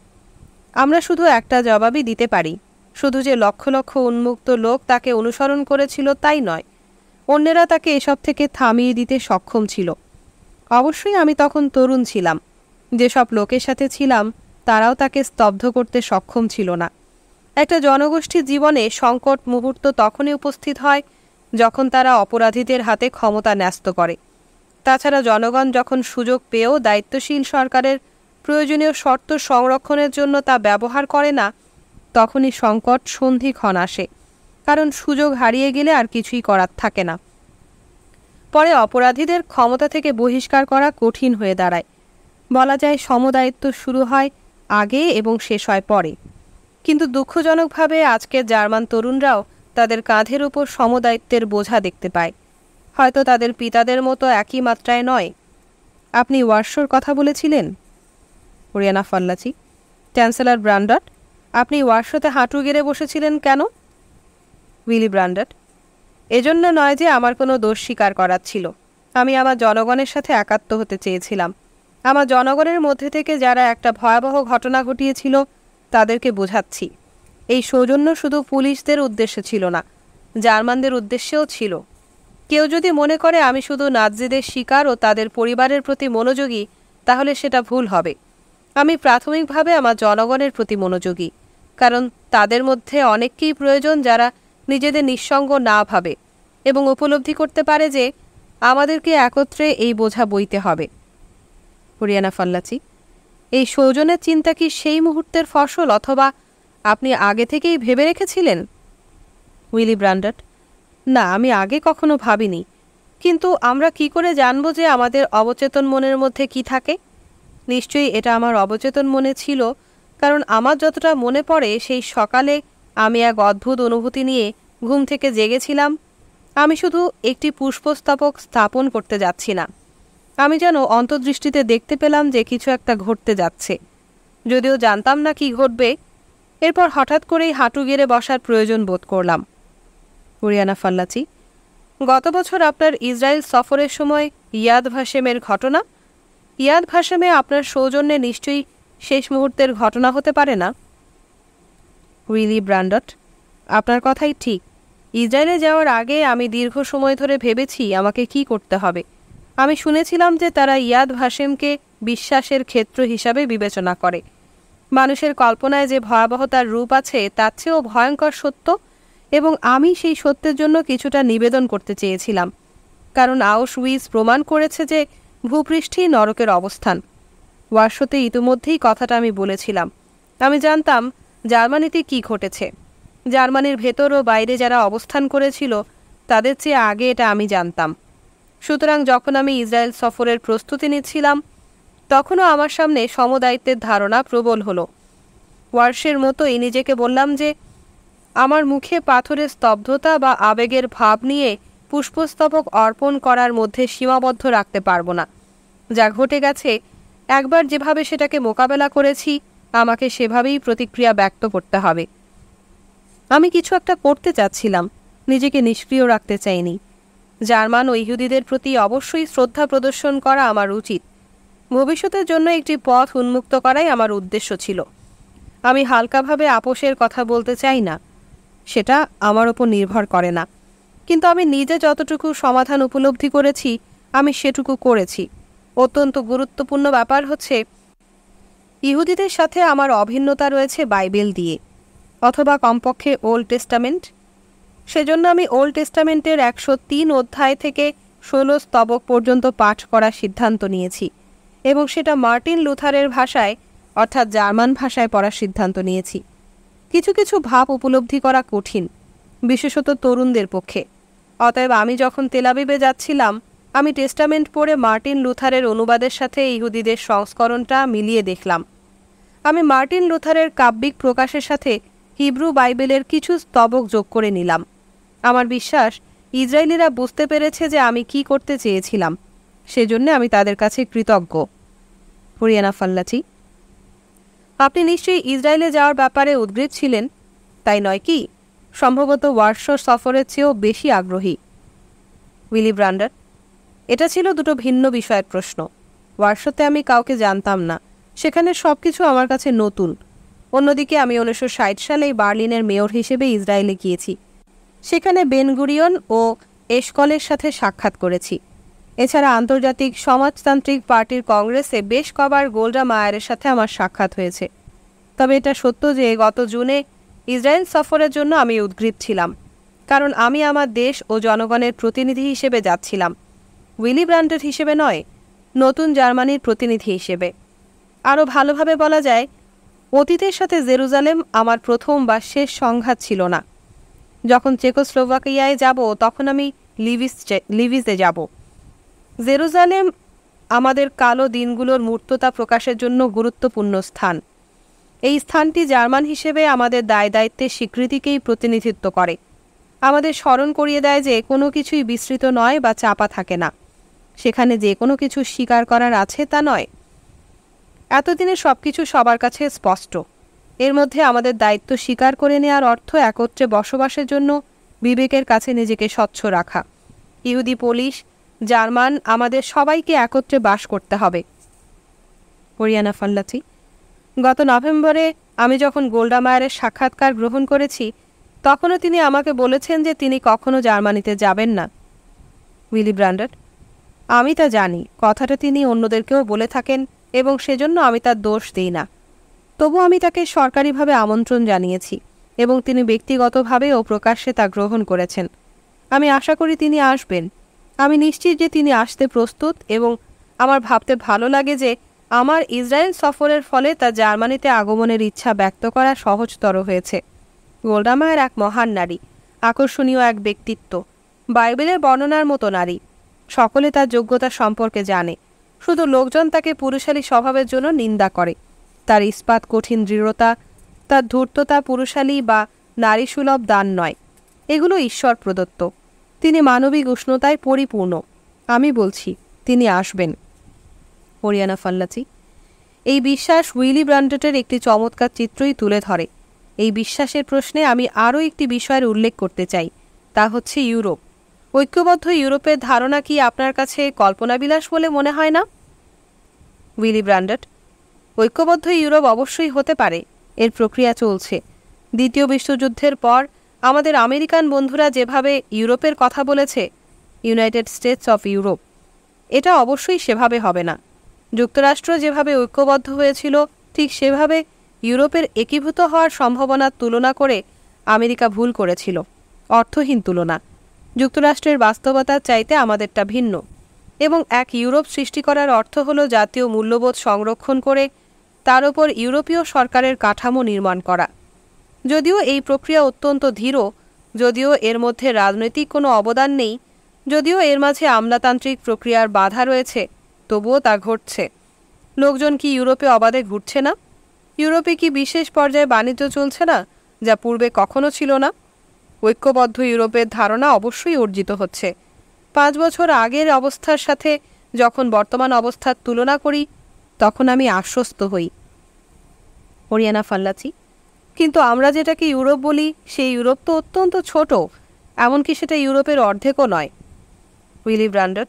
আমরা শুধু একটা জবাবই দিতে পারি, শুধু যে লক্ষ লক্ষ উন্মুক্ত লোক তাকে অনুসরণ করেছিল তাই নয়, অন্যেরা তাকে এসব থেকে থামিয়ে দিতে সক্ষম ছিল। অবশ্যই আমি তখন তরুণ ছিলাম। যেসব লোকের সাথে ছিলাম তারাও তাকে স্তব্ধ করতে সক্ষম ছিল না। একটা জনগোষ্ঠীর জীবনে সংকট মুহূর্ত তখনই উপস্থিত হয় যখন তারা অপরাধীদের হাতে ক্ষমতা ন্যস্ত করে। তাছাড়া জনগণ যখন সুযোগ পেয়েও দায়িত্বশীল সরকারের প্রয়োজনীয় শর্ত সংরক্ষণের জন্য তা ব্যবহার করে না, তখনই সংকট সন্ধিক্ষণ আসে, কারণ সুযোগ হারিয়ে গেলে আর কিছুই করার থাকে না। পরে অপরাধীদের ক্ষমতা থেকে বহিষ্কার করা কঠিন হয়ে দাঁড়ায়। বলা যায় সমদায়িত্ব শুরু হয় আগে এবং শেষ হয় পরে। কিন্তু দুঃখজনকভাবে আজকের জার্মান তরুণরাও তাদের কাঁধের উপর সমদায়িত্বের বোঝা দেখতে পায়, হয়তো তাদের পিতাদের মতো একই মাত্রায় নয়। আপনি ওয়ারশোর কথা বলেছিলেন? Oriana Fallaci. চ্যান্সেলর ব্রান্ডট, আপনি ওয়ারশোতে হাঁটু গেড়ে বসেছিলেন কেন? উইলি ব্রান্ডট, এজন্য নয় যে আমার কোনো দোষ স্বীকার করার ছিল। আমি আমার জনগণের সাথে একাত্ম হতে চেয়েছিলাম। আমার জনগণের মধ্যে থেকে যারা একটা ভয়াবহ ঘটনা ঘটিয়েছিল তাদেরকে বোঝাচ্ছি, এই সৌজন্য শুধু পুলিশদের উদ্দেশ্যে ছিল না, জার্মানদের উদ্দেশ্যেও ছিল। কেউ যদি মনে করে আমি শুধু নাৎজিদের শিকার ও তাদের পরিবারের প্রতি মনোযোগী, তাহলে সেটা ভুল হবে। আমি প্রাথমিকভাবে আমার জনগণের প্রতি মনোযোগী, কারণ তাদের মধ্যে অনেককেই প্রয়োজন যারা নিজেদের নিঃসঙ্গ না ভাবে এবং উপলব্ধি করতে পারে যে আমাদেরকে একত্রে এই বোঝা বইতে হবে। ওরিয়ানা ফাল্লাচি, এই সৌজনের চিন্তা কি সেই মুহূর্তের ফসল, অথবা আপনি আগে থেকেই ভেবে রেখেছিলেন? উইলি ব্রান্ডট, না, আমি আগে কখনো ভাবিনি। কিন্তু আমরা কি করে জানব যে আমাদের অবচেতন মনের মধ্যে কি থাকে? নিশ্চয়ই এটা আমার অবচেতন মনে ছিল, কারণ আমার যতটা মনে পড়ে সেই সকালে আমি এক অদ্ভুত অনুভূতি নিয়ে ঘুম থেকে জেগেছিলাম। আমি শুধু একটি পুষ্পস্তবক স্থাপন করতে যাচ্ছি না, আমি যেন অন্তর্দৃষ্টিতে দেখতে পেলাম যে কিছু একটা ঘটতে যাচ্ছে, যদিও জানতাম না কি ঘটবে। এরপর হঠাৎ করেই হাঁটু গেড়ে বসার প্রয়োজন বোধ করলাম। ওরিয়ানা ফাল্লাচি, গত বছর আপনার ইসরায়েল সফরের সময় ইয়াদ ভাশেমের ঘটনা, ইয়াদ ভাশেমে আপনার সৌজন্যে নিশ্চয়ই শেষ মুহূর্তের ঘটনা হতে পারে না? উইলি ব্রান্ডট, আপনার কথাই ঠিক। ইসরায়েলে যাওয়ার আগে আমি দীর্ঘ সময় ধরে ভেবেছি আমাকে কি করতে হবে। আমি শুনেছিলাম যে তারা ইয়াদ ভাশেমকে বিশ্বাসের ক্ষেত্র হিসাবে বিবেচনা করে। মানুষের কল্পনায় যে ভয়াবহতার রূপ আছে তার চেয়েও ভয়ঙ্কর সত্য, এবং আমি সেই সত্যের জন্য কিছুটা নিবেদন করতে চেয়েছিলাম, কারণ আউশউইটজ প্রমাণ করেছে যে ভূপৃষ্ঠেই নরকের অবস্থান। ওয়ারশোতে ইতিমধ্যেই কথাটা আমি বলেছিলাম। আমি জানতাম জার্মানিতে কি ঘটেছে। জার্মানির ভেতর ও বাইরে যারা অবস্থান করেছিল তাদের চেয়ে আগে এটা আমি জানতাম। সুতরাং যখন আমি ইসরায়েল সফরের প্রস্তুতি নিচ্ছিলাম, তখনও আমার সামনে সমদায়িত্বের ধারণা প্রবল হলো। ওয়ারশের মতোই নিজেকে বললাম যে আমার মুখে পাথরের স্তব্ধতা বা আবেগের ভাব নিয়ে পুষ্পস্তবক অর্পণ করার মধ্যে সীমাবদ্ধ রাখতে পারবো না। যা ঘটে গেছে, একবার যেভাবে সেটাকে মোকাবেলা করেছি, আমাকে সেভাবেই প্রতিক্রিয়া ব্যক্ত করতে হবে। আমি কিছু একটা করতে চাচ্ছিলাম, নিজেকে নিষ্ক্রিয় রাখতে চাইনি। জার্মান ও ইহুদিদের প্রতি অবশ্যই শ্রদ্ধা প্রদর্শন করা আমার উচিত। ভবিষ্যতের জন্য একটি পথ উন্মুক্ত করাই আমার উদ্দেশ্য ছিল। আমি হালকাভাবে আপোষের কথা বলতে চাই না, সেটা আমার ওপর নির্ভর করে না। কিন্তু আমি নিজে যতটুকু সমাধান উপলব্ধি করেছি আমি সেটুকু করেছি। অত্যন্ত গুরুত্বপূর্ণ ব্যাপার হচ্ছে, ইহুদিদের সাথে আমার অভিন্নতা রয়েছে বাইবেল দিয়ে, অথবা কমপক্ষে ওল্ড টেস্টামেন্ট। সেজন্য আমি ওল্ড টেস্টামেন্টের 103 অধ্যায় থেকে 16 স্তবক পর্যন্ত পাঠ করার সিদ্ধান্ত নিয়েছি, এবং সেটা মার্টিন লুথারের ভাষায়, অর্থাৎ জার্মান ভাষায় পড়ার সিদ্ধান্ত নিয়েছি। কিছু কিছু ভাব উপলব্ধি করা কঠিন, বিশেষত তরুণদের পক্ষে। অতএব আমি যখন তেলাবিবে যাচ্ছিলাম, আমি টেস্টামেন্ট পড়ে মার্টিন লুথারের অনুবাদের সাথে ইহুদিদের সংস্করণটা মিলিয়ে দেখলাম। আমি মার্টিন লুথারের কাব্যিক প্রকাশের সাথে হিব্রু বাইবেলের কিছু স্তবক যোগ করে নিলাম। আমার বিশ্বাস ইসরায়েলিরা বুঝতে পেরেছে যে আমি কি করতে চেয়েছিলাম। সেজন্য আমি তাদের কাছে কৃতজ্ঞ। হরিয়ানা ফাল্লাচি, আপনি নিশ্চয়ই ইসরায়েলে যাওয়ার ব্যাপারে উদ্গ্রীব ছিলেন, তাই নয় কি? সম্ভবত ওয়ারশো সফরের চেয়েও বেশি আগ্রহী। উইলি ব্রান্ডার, এটা ছিল দুটো ভিন্ন বিষয়ের প্রশ্ন। ওয়ারশোতে আমি কাউকে জানতাম না, সেখানে সব কিছু আমার কাছে নতুন। অন্যদিকে আমি 1960 সালেই বার্লিনের মেয়র হিসেবে ইসরায়েলে গিয়েছি। সেখানে বেনগুরিয়ন ও এশকলের সাথে সাক্ষাৎ করেছি। এছাড়া আন্তর্জাতিক সমাজতান্ত্রিক পার্টির কংগ্রেসে বেশ কবার গোল্ডা মায়ারের সাথে আমার সাক্ষাৎ হয়েছে। তবে এটা সত্য যে গত জুনে ইসরায়েল সফরের জন্য আমি উদ্গ্রীব ছিলাম, কারণ আমি আমার দেশ ও জনগণের প্রতিনিধি হিসেবে যাচ্ছিলাম, উইলি ব্রান্ডার হিসেবে নয়, নতুন জার্মানির প্রতিনিধি হিসেবে। আরও ভালোভাবে বলা যায়, অতীতের সাথে জেরুজালেম আমার প্রথম বা শেষ সংঘাত ছিল না। যখন চেকোস্লোভাকিয়ায় যাব তখন আমি লিভিজে যাব। জেরুজালেম আমাদের কালো দিনগুলোর মূর্ততা প্রকাশের জন্য গুরুত্বপূর্ণ স্থান। এই স্থানটি জার্মান হিসেবে আমাদের দায় দায়িত্বের স্বীকৃতিকেই প্রতিনিধিত্ব করে, আমাদের স্মরণ করিয়ে দেয় যে কোনো কিছুই বিস্তৃত নয় বা চাপা থাকে না, সেখানে যে কোনো কিছু স্বীকার করার আছে তা নয়। এতদিনে সব কিছু সবার কাছে স্পষ্ট। এর মধ্যে আমাদের দায়িত্ব স্বীকার করে নেওয়ার অর্থ একত্রে বসবাসের জন্য বিবেকের কাছে নিজেকে স্বচ্ছ রাখা। ইহুদি, পোলিশ, জার্মান, আমাদের সবাইকে একত্রে বাস করতে হবে। হরিয়ানা ফাল্লাচি, গত নভেম্বরে আমি যখন গোল্ডা মায়ারের সাক্ষাৎকার গ্রহণ করেছি তখনও তিনি আমাকে বলেছেন যে তিনি কখনো জার্মানিতে যাবেন না। উইলি ব্রান্ডার, আমি তা জানি, কথাটা তিনি অন্যদেরকেও বলে থাকেন এবং সেজন্য আমি তার দোষ দিই না। তবু আমি তাকে সরকারিভাবে আমন্ত্রণ জানিয়েছি এবং তিনি ব্যক্তিগতভাবে ও প্রকাশ্যে তা গ্রহণ করেছেন। আমি আশা করি তিনি আসবেন। আমি নিশ্চিত যে তিনি আসতে প্রস্তুত এবং আমার ভাবতে ভালো লাগে যে আমার ইসরায়েল সফরের ফলে তার জার্মানিতে আগমনের ইচ্ছা ব্যক্ত করা সহজতর হয়েছে। গোল্ডা মায়ার এক মহান নারী, আকর্ষণীয় এক ব্যক্তিত্ব, বাইবেলের বর্ণনার মতো নারী। সকলে তার যোগ্যতা সম্পর্কে জানে, শুধু লোকজন তাকে পুরুষালী স্বভাবের জন্য নিন্দা করে। তার ইস্পাত কঠিন দৃঢ়তা, তার ধূর্ততা পুরুষালী বা নারীসুলভ দান নয়, এগুলো ঈশ্বর প্রদত্ত। তিনি মানবিক উষ্ণতায় পরিপূর্ণ। আমি বলছি তিনি আসবেন। হরিয়ানা ফাল্লাচি, এই বিশ্বাস উইলি ব্রান্ডারের একটি চমৎকার চিত্রই তুলে ধরে। এই বিশ্বাসের প্রশ্নে আমি আরও একটি বিষয়ের উল্লেখ করতে চাই, তা হচ্ছে ইউরোপ। ঐক্যবদ্ধ ইউরোপের ধারণা কি আপনার কাছে কল্পনাবিলাস বলে মনে হয় না? উইলি ব্রান্ডার, ঐক্যবদ্ধ ইউরোপ অবশ্যই হতে পারে, এর প্রক্রিয়া চলছে। দ্বিতীয় বিশ্বযুদ্ধের পর আমাদের আমেরিকান বন্ধুরা যেভাবে ইউরোপের কথা বলেছে, ইউনাইটেড স্টেটস অফ ইউরোপ, এটা অবশ্যই সেভাবে হবে না। যুক্তরাষ্ট্র যেভাবে ঐক্যবদ্ধ হয়েছিল ঠিক সেভাবে ইউরোপের একীভূত হওয়ার সম্ভাবনার তুলনা করে আমেরিকা ভুল করেছিল, অর্থহীন তুলনা। যুক্তরাষ্ট্রের বাস্তবতার চাইতে আমাদেরটা ভিন্ন, এবং এক ইউরোপ সৃষ্টি করার অর্থ হল জাতীয় মূল্যবোধ সংরক্ষণ করে তার ওপর ইউরোপীয় সরকারের কাঠামো নির্মাণ করা। যদিও এই প্রক্রিয়া অত্যন্ত ধীর, যদিও এর মধ্যে রাজনৈতিক কোনো অবদান নেই, যদিও এর মাঝে আমলাতান্ত্রিক প্রক্রিয়ার বাধা রয়েছে, তবুও তা ঘটছে। লোকজন কি ইউরোপে অবাধে ঘুরছে না? ইউরোপে কি বিশেষ পর্যায়ে বাণিজ্য চলছে না, যা পূর্বে কখনো ছিল না? ঐক্যবদ্ধ ইউরোপের ধারণা অবশ্যই অর্জিত হচ্ছে। 5 বছর আগের অবস্থার সাথে যখন বর্তমান অবস্থার তুলনা করি তখন আমি আশ্বস্ত হই। হরিয়ানা ফাল্লাচি, কিন্তু আমরা যেটাকে ইউরোপ বলি সেই ইউরোপ তো অত্যন্ত ছোট, এমনকি সেটা ইউরোপের অর্ধেকও নয়। উইলি ব্রান্ডার,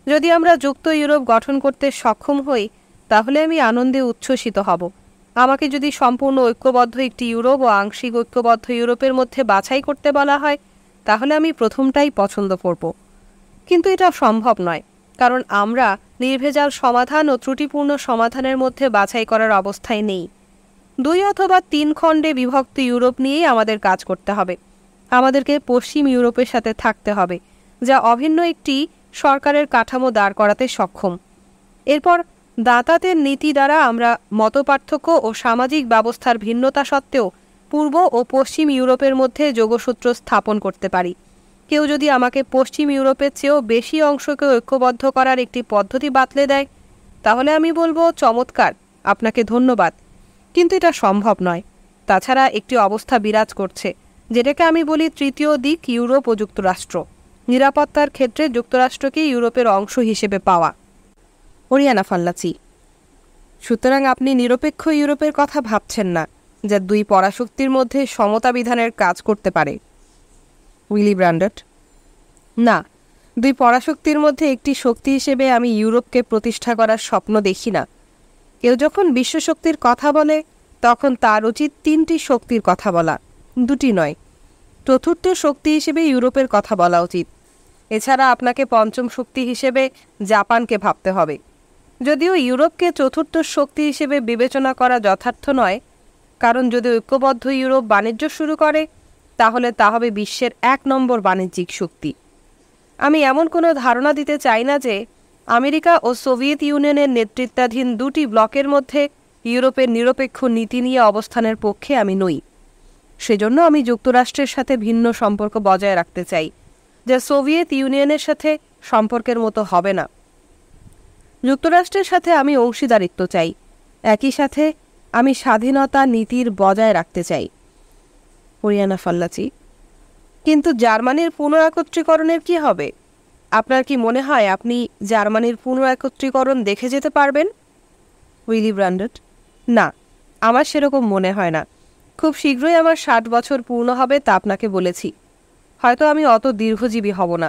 যদি আমরা যুক্ত ইউরোপ গঠন করতে সক্ষম হই তাহলে আমি আনন্দে উচ্ছ্বসিত হব। আমাকে যদি সম্পূর্ণ ঐক্যবদ্ধ একটি ইউরোপ ও আংশিক ঐক্যবদ্ধ ইউরোপের মধ্যে বাছাই করতে বলা হয় তাহলে আমি প্রথমটাই পছন্দ করব। কিন্তু এটা সম্ভব নয়, কারণ আমরা নির্ভেজাল সমাধান ও ত্রুটিপূর্ণ সমাধানের মধ্যে বাছাই করার অবস্থায় নেই। 2 অথবা 3 খণ্ডে বিভক্ত ইউরোপ নিয়েই আমাদের কাজ করতে হবে। আমাদেরকে পশ্চিম ইউরোপের সাথে থাকতে হবে, যা অভিন্ন একটি সরকারের কাঠামো দাঁড় করাতে সক্ষম। এরপর দাতাদের নীতি দ্বারা আমরা মতপার্থক্য ও সামাজিক ব্যবস্থার ভিন্নতা সত্ত্বেও পূর্ব ও পশ্চিম ইউরোপের মধ্যে যোগসূত্র স্থাপন করতে পারি। কেউ যদি আমাকে পশ্চিম ইউরোপের চেয়েও বেশি অংশকে ঐক্যবদ্ধ করার একটি পদ্ধতি বাতলে দেয় তাহলে আমি বলবো চমৎকার, আপনাকে ধন্যবাদ, কিন্তু এটা সম্ভব নয়। তাছাড়া একটি অবস্থা বিরাজ করছে যেটাকে আমি বলি তৃতীয় দিক ইউরোপ ও যুক্তরাষ্ট্র। নিরাপত্তার ক্ষেত্রে যুক্তরাষ্ট্রকে ইউরোপের অংশ হিসেবে পাওয়া। ওরিয়ানা ফাল্লাচি: সুতরাং আপনি নিরপেক্ষ ইউরোপের কথা ভাবছেন না, যা দুই পরাশক্তির মধ্যে সমতা বিধানের কাজ করতে পারে। উইলি ব্র্যান্ডট: না, দুই পরাশক্তির মধ্যে একটি শক্তি হিসেবে আমি ইউরোপকে প্রতিষ্ঠা করার স্বপ্ন দেখি না। কেউ যখন বিশ্বশক্তির কথা বলে তখন তার উচিত তিনটি শক্তির কথা বলা, দুটি নয়। চতুর্থ শক্তি হিসেবে ইউরোপের কথা বলা উচিত। এছাড়া আপনাকে পঞ্চম শক্তি হিসেবে জাপানকে ভাবতে হবে। যদিও ইউরোপকে চতুর্থ শক্তি হিসেবে বিবেচনা করা যথার্থ নয়, কারণ যদি ঐক্যবদ্ধ ইউরোপ বাণিজ্য শুরু করে তাহলে তা হবে বিশ্বের 1 নম্বর বাণিজ্যিক শক্তি। আমি এমন কোনো ধারণা দিতে চাই না যে আমেরিকা ও সোভিয়েত ইউনিয়নের নেতৃত্বাধীন দুটি ব্লকের মধ্যে ইউরোপের নিরপেক্ষ নীতি নিয়ে অবস্থানের পক্ষে আমি নই। সেজন্য আমি যুক্তরাষ্ট্রের সাথে ভিন্ন সম্পর্ক বজায় রাখতে চাই, যা সোভিয়েত ইউনিয়নের সাথে সম্পর্কের মতো হবে না। যুক্তরাষ্ট্রের সাথে আমি অংশীদারিত্ব চাই, একই সাথে আমি স্বাধীনতা নীতির বজায় রাখতে চাই। ওরিয়ানা ফাল্লাচি: কিন্তু জার্মানির পুনরাকত্রীকরণের কি হবে? আপনার কি মনে হয় আপনি জার্মানির পুনরাকত্রীকরণ দেখে যেতে পারবেন? উইলি ব্র্যান্ডট: না, আমার সেরকম মনে হয় না। খুব শীঘ্রই আমার 60 বছর পূর্ণ হবে, তা আপনাকে বলেছি। হয়তো আমি অত দীর্ঘজীবী হব না।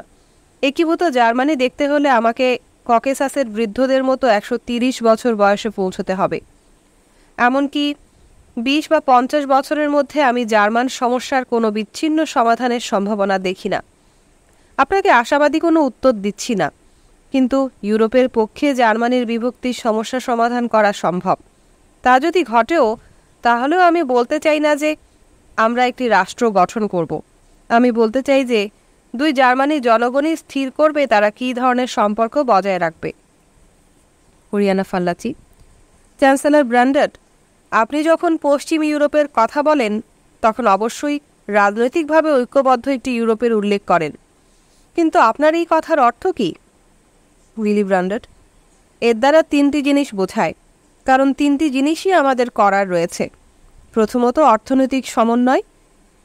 একীভূত জার্মানি দেখতে হলে আমাকে ককেসাসের বৃদ্ধদের মতো 130 বছর বয়সে পৌঁছতে হবে। এমনকি 20 বা 50 বছরের মধ্যে আমি জার্মান সমস্যার কোনো বিচ্ছিন্ন সমাধানের সম্ভাবনা দেখি না। আপনাকে আশাবাদী কোনো উত্তর দিচ্ছি না, কিন্তু ইউরোপের পক্ষে জার্মানির বিভক্তির সমস্যা সমাধান করা সম্ভব। তা যদি ঘটেও, তাহলেও আমি বলতে চাই না যে আমরা একটি রাষ্ট্র গঠন করব। আমি বলতে চাই যে দুই জার্মানি জনগণই স্থির করবে তারা কী ধরনের সম্পর্ক বজায় রাখবে। ওরিয়ানা ফাল্লাচি: চ্যান্সেলর ব্র্যান্ডট, আপনি যখন পশ্চিম ইউরোপের কথা বলেন তখন অবশ্যই রাজনৈতিকভাবে ঐক্যবদ্ধ একটি ইউরোপের উল্লেখ করেন, কিন্তু আপনার এই কথার অর্থ কী? উইলি ব্র্যান্ডট: এর দ্বারা তিনটি জিনিস বোঝায়, কারণ তিনটি জিনিসই আমাদের করার রয়েছে। প্রথমত, অর্থনৈতিক সমন্বয়।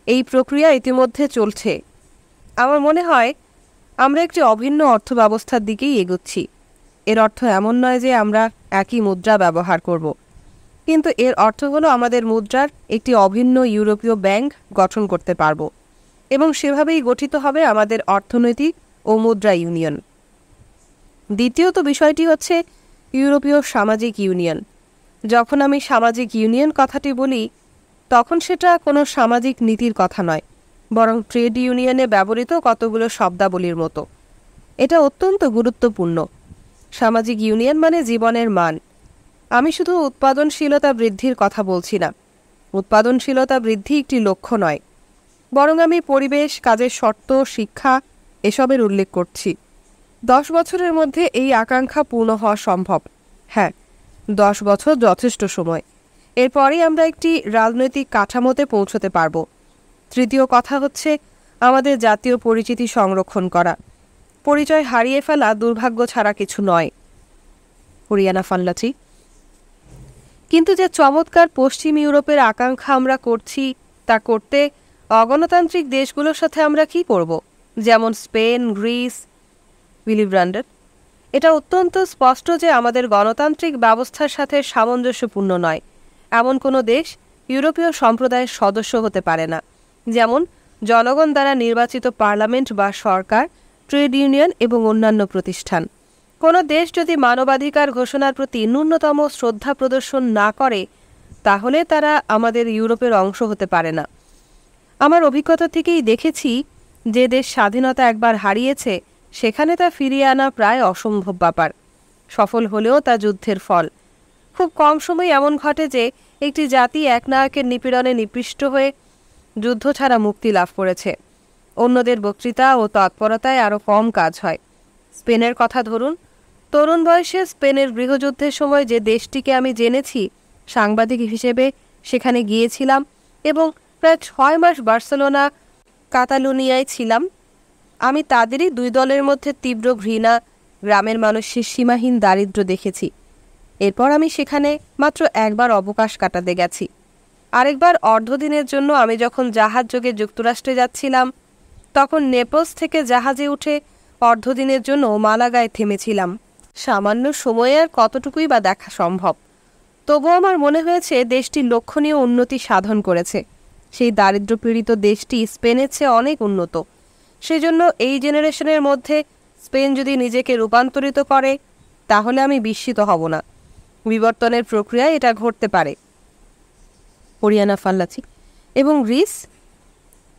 এই প্রক্রিয়া ইতিমধ্যে চলছে। আমার মনে হয় আমরা একটি অভিন্ন অর্থব্যবস্থার দিকেই এগোচ্ছি। এর অর্থ এমন নয় যে আমরা একই মুদ্রা ব্যবহার করব, কিন্তু এর অর্থ হলো আমাদের মুদ্রার একটি অভিন্ন ইউরোপীয় ব্যাংক গঠন করতে পারব, এবং সেভাবেই গঠিত হবে আমাদের অর্থনৈতিক ও মুদ্রা ইউনিয়ন। দ্বিতীয়ত বিষয়টি হচ্ছে ইউরোপীয় সামাজিক ইউনিয়ন। যখন আমি সামাজিক ইউনিয়ন কথাটি বলি তখন সেটা কোনো সামাজিক নীতির কথা নয়, বরং ট্রেড ইউনিয়নে ব্যবহৃত কতগুলো শব্দাবলীর মতো। এটা অত্যন্ত গুরুত্বপূর্ণ। সামাজিক ইউনিয়ন মানে জীবনের মান। আমি শুধু উৎপাদনশীলতা বৃদ্ধির কথা বলছি না। উৎপাদনশীলতা বৃদ্ধি একটি লক্ষ্য নয়, বরং আমি পরিবেশ, কাজের শর্ত, শিক্ষা এসবের উল্লেখ করছি। 10 বছরের মধ্যে এই আকাঙ্ক্ষা পূর্ণ হওয়া সম্ভব। হ্যাঁ, 10 বছর যথেষ্ট সময়। এরপরেই আমরা একটি রাজনৈতিক কাঠামোতে পৌঁছতে পারব। তৃতীয় কথা হচ্ছে আমাদের জাতীয় পরিচিতি সংরক্ষণ করা। পরিচয় হারিয়ে ফেলা দুর্ভাগ্য ছাড়া কিছু নয়। ওরিয়ানা ফাল্লাচি: কিন্তু যে চমৎকার পশ্চিম ইউরোপের আকাঙ্ক্ষা আমরা করছি, তা করতে অগণতান্ত্রিক দেশগুলোর সাথে আমরা কি করব, যেমন স্পেন, গ্রিস? উইলি ব্র্যান্ডট: এটা অত্যন্ত স্পষ্ট যে আমাদের গণতান্ত্রিক ব্যবস্থার সাথে সামঞ্জস্যপূর্ণ নয়। এমন কোনো দেশ ইউরোপীয় সম্প্রদায়ের সদস্য হতে পারে না, যেমন জনগণ দ্বারা নির্বাচিত পার্লামেন্ট বা সরকার, ট্রেড ইউনিয়ন এবং অন্যান্য প্রতিষ্ঠান। কোনো দেশ যদি মানবাধিকার ঘোষণার প্রতি ন্যূনতম শ্রদ্ধা প্রদর্শন না করে, তাহলে তারা আমাদের ইউরোপের অংশ হতে পারে না। আমার অভিজ্ঞতা থেকেই দেখেছি, যে দেশ স্বাধীনতা একবার হারিয়েছে সেখানে তা ফিরিয়ে আনা প্রায় অসম্ভব ব্যাপার। সফল হলেও তা যুদ্ধের ফল। খুব কম সময় এমন ঘটে যে একটি জাতি একনায়কের নিপীড়নে নিপৃষ্ট হয়ে যুদ্ধ ছাড়া মুক্তি লাভ করেছে। অন্যদের বক্তৃতা ও তৎপরতায় আরও কম কাজ হয়। স্পেনের কথা ধরুন। তরুণ বয়সে স্পেনের গৃহযুদ্ধের সময় যে দেশটিকে আমি জেনেছি, সাংবাদিক হিসেবে সেখানে গিয়েছিলাম এবং প্রায় 6 মাস বার্সেলোনা, কাতালুনিয়ায় ছিলাম। আমি তাদেরই দুই দলের মধ্যে তীব্র ঘৃণা, গ্রামের মানুষের সীমাহীন দারিদ্র্য দেখেছি। এরপর আমি সেখানে মাত্র একবার অবকাশ কাটাতে গেছি। আরেকবার অর্ধদিনের জন্য আমি যখন জাহাজ যোগে যুক্তরাষ্ট্রে যাচ্ছিলাম, তখন নেপলস থেকে জাহাজে উঠে অর্ধদিনের জন্য মালাগায় থেমেছিলাম। সামান্য সময়ে আর কতটুকুই বা দেখা সম্ভব। তবুও আমার মনে হয়েছে দেশটি লক্ষণীয় উন্নতি সাধন করেছে। সেই দারিদ্র্যপীড়িত দেশটি স্পেনের চেয়ে অনেক উন্নত। সেজন্য এই জেনারেশনের মধ্যে স্পেন যদি নিজেকে রূপান্তরিত করে তাহলে আমি বিস্মিত হব না। বিবর্তনের প্রক্রিয়ায় এটা ঘটতে পারে। Oriana Fallaci. এবং গ্রিস?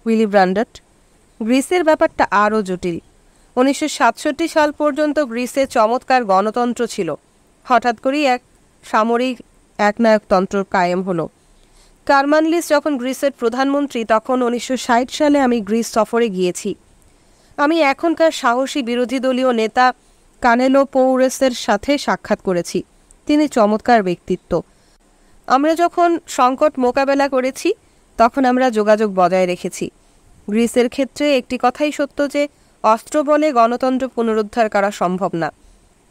উইলি ব্রান্ডার্ট। গ্রিসের ব্যাপারটা আরও জটিল। 1967 সাল পর্যন্ত গ্রিসে চমৎকার গণতন্ত্র ছিল। হঠাৎ করেই এক সামরিক একনায়কতন্ত্র কায়েম হলো। কারমানলিস যখন গ্রিসের প্রধানমন্ত্রী তখন 1960 সালে আমি গ্রিস সফরে গিয়েছি। আমি এখনকার সাহসী বিরোধী দলীয় নেতা কানেলোপৌরেসের সাথে সাক্ষাৎ করেছি। তিনি চমৎকার ব্যক্তিত্ব। আমরা যখন সংকট মোকাবেলা করেছি তখন আমরা যোগাযোগ বজায় রেখেছি। গ্রিসের ক্ষেত্রে একটি কথাই সত্য যে অস্ত্র বলে গণতন্ত্র পুনরুদ্ধার করা সম্ভব না।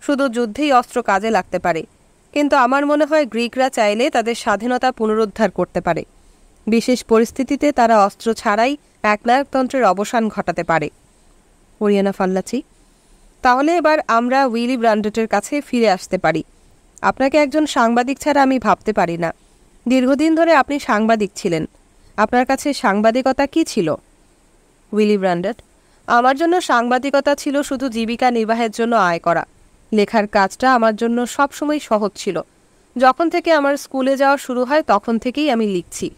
শুধু যুদ্ধেই অস্ত্র কাজে লাগতে পারে। কিন্তু আমার মনে হয় গ্রিকরা চাইলে তাদের স্বাধীনতা পুনরুদ্ধার করতে পারে। বিশেষ পরিস্থিতিতে তারা অস্ত্র ছাড়াই একনায়কতন্ত্রের অবসান ঘটাতে পারে। Oriana Fallaci. তাহলে এবার আমরা উইলি ব্রান্ডার্টের কাছে ফিরে আসতে পারি। আপনাকে একজন সাংবাদিক ছাড়া আমি ভাবতে পারি না। দীর্ঘদিন ধরে আপনি সাংবাদিক ছিলেন। আপনার কাছে সাংবাদিকতা কি ছিল? উইলি ব্রান্ডার্ট। আমার জন্য সাংবাদিকতা ছিল শুধু জীবিকা নির্বাহের জন্য আয় করা। লেখার কাজটা আমার জন্য সবসময় সহজ ছিল। যখন থেকে আমার স্কুলে যাওয়া শুরু হয় তখন থেকেই আমি লিখছি।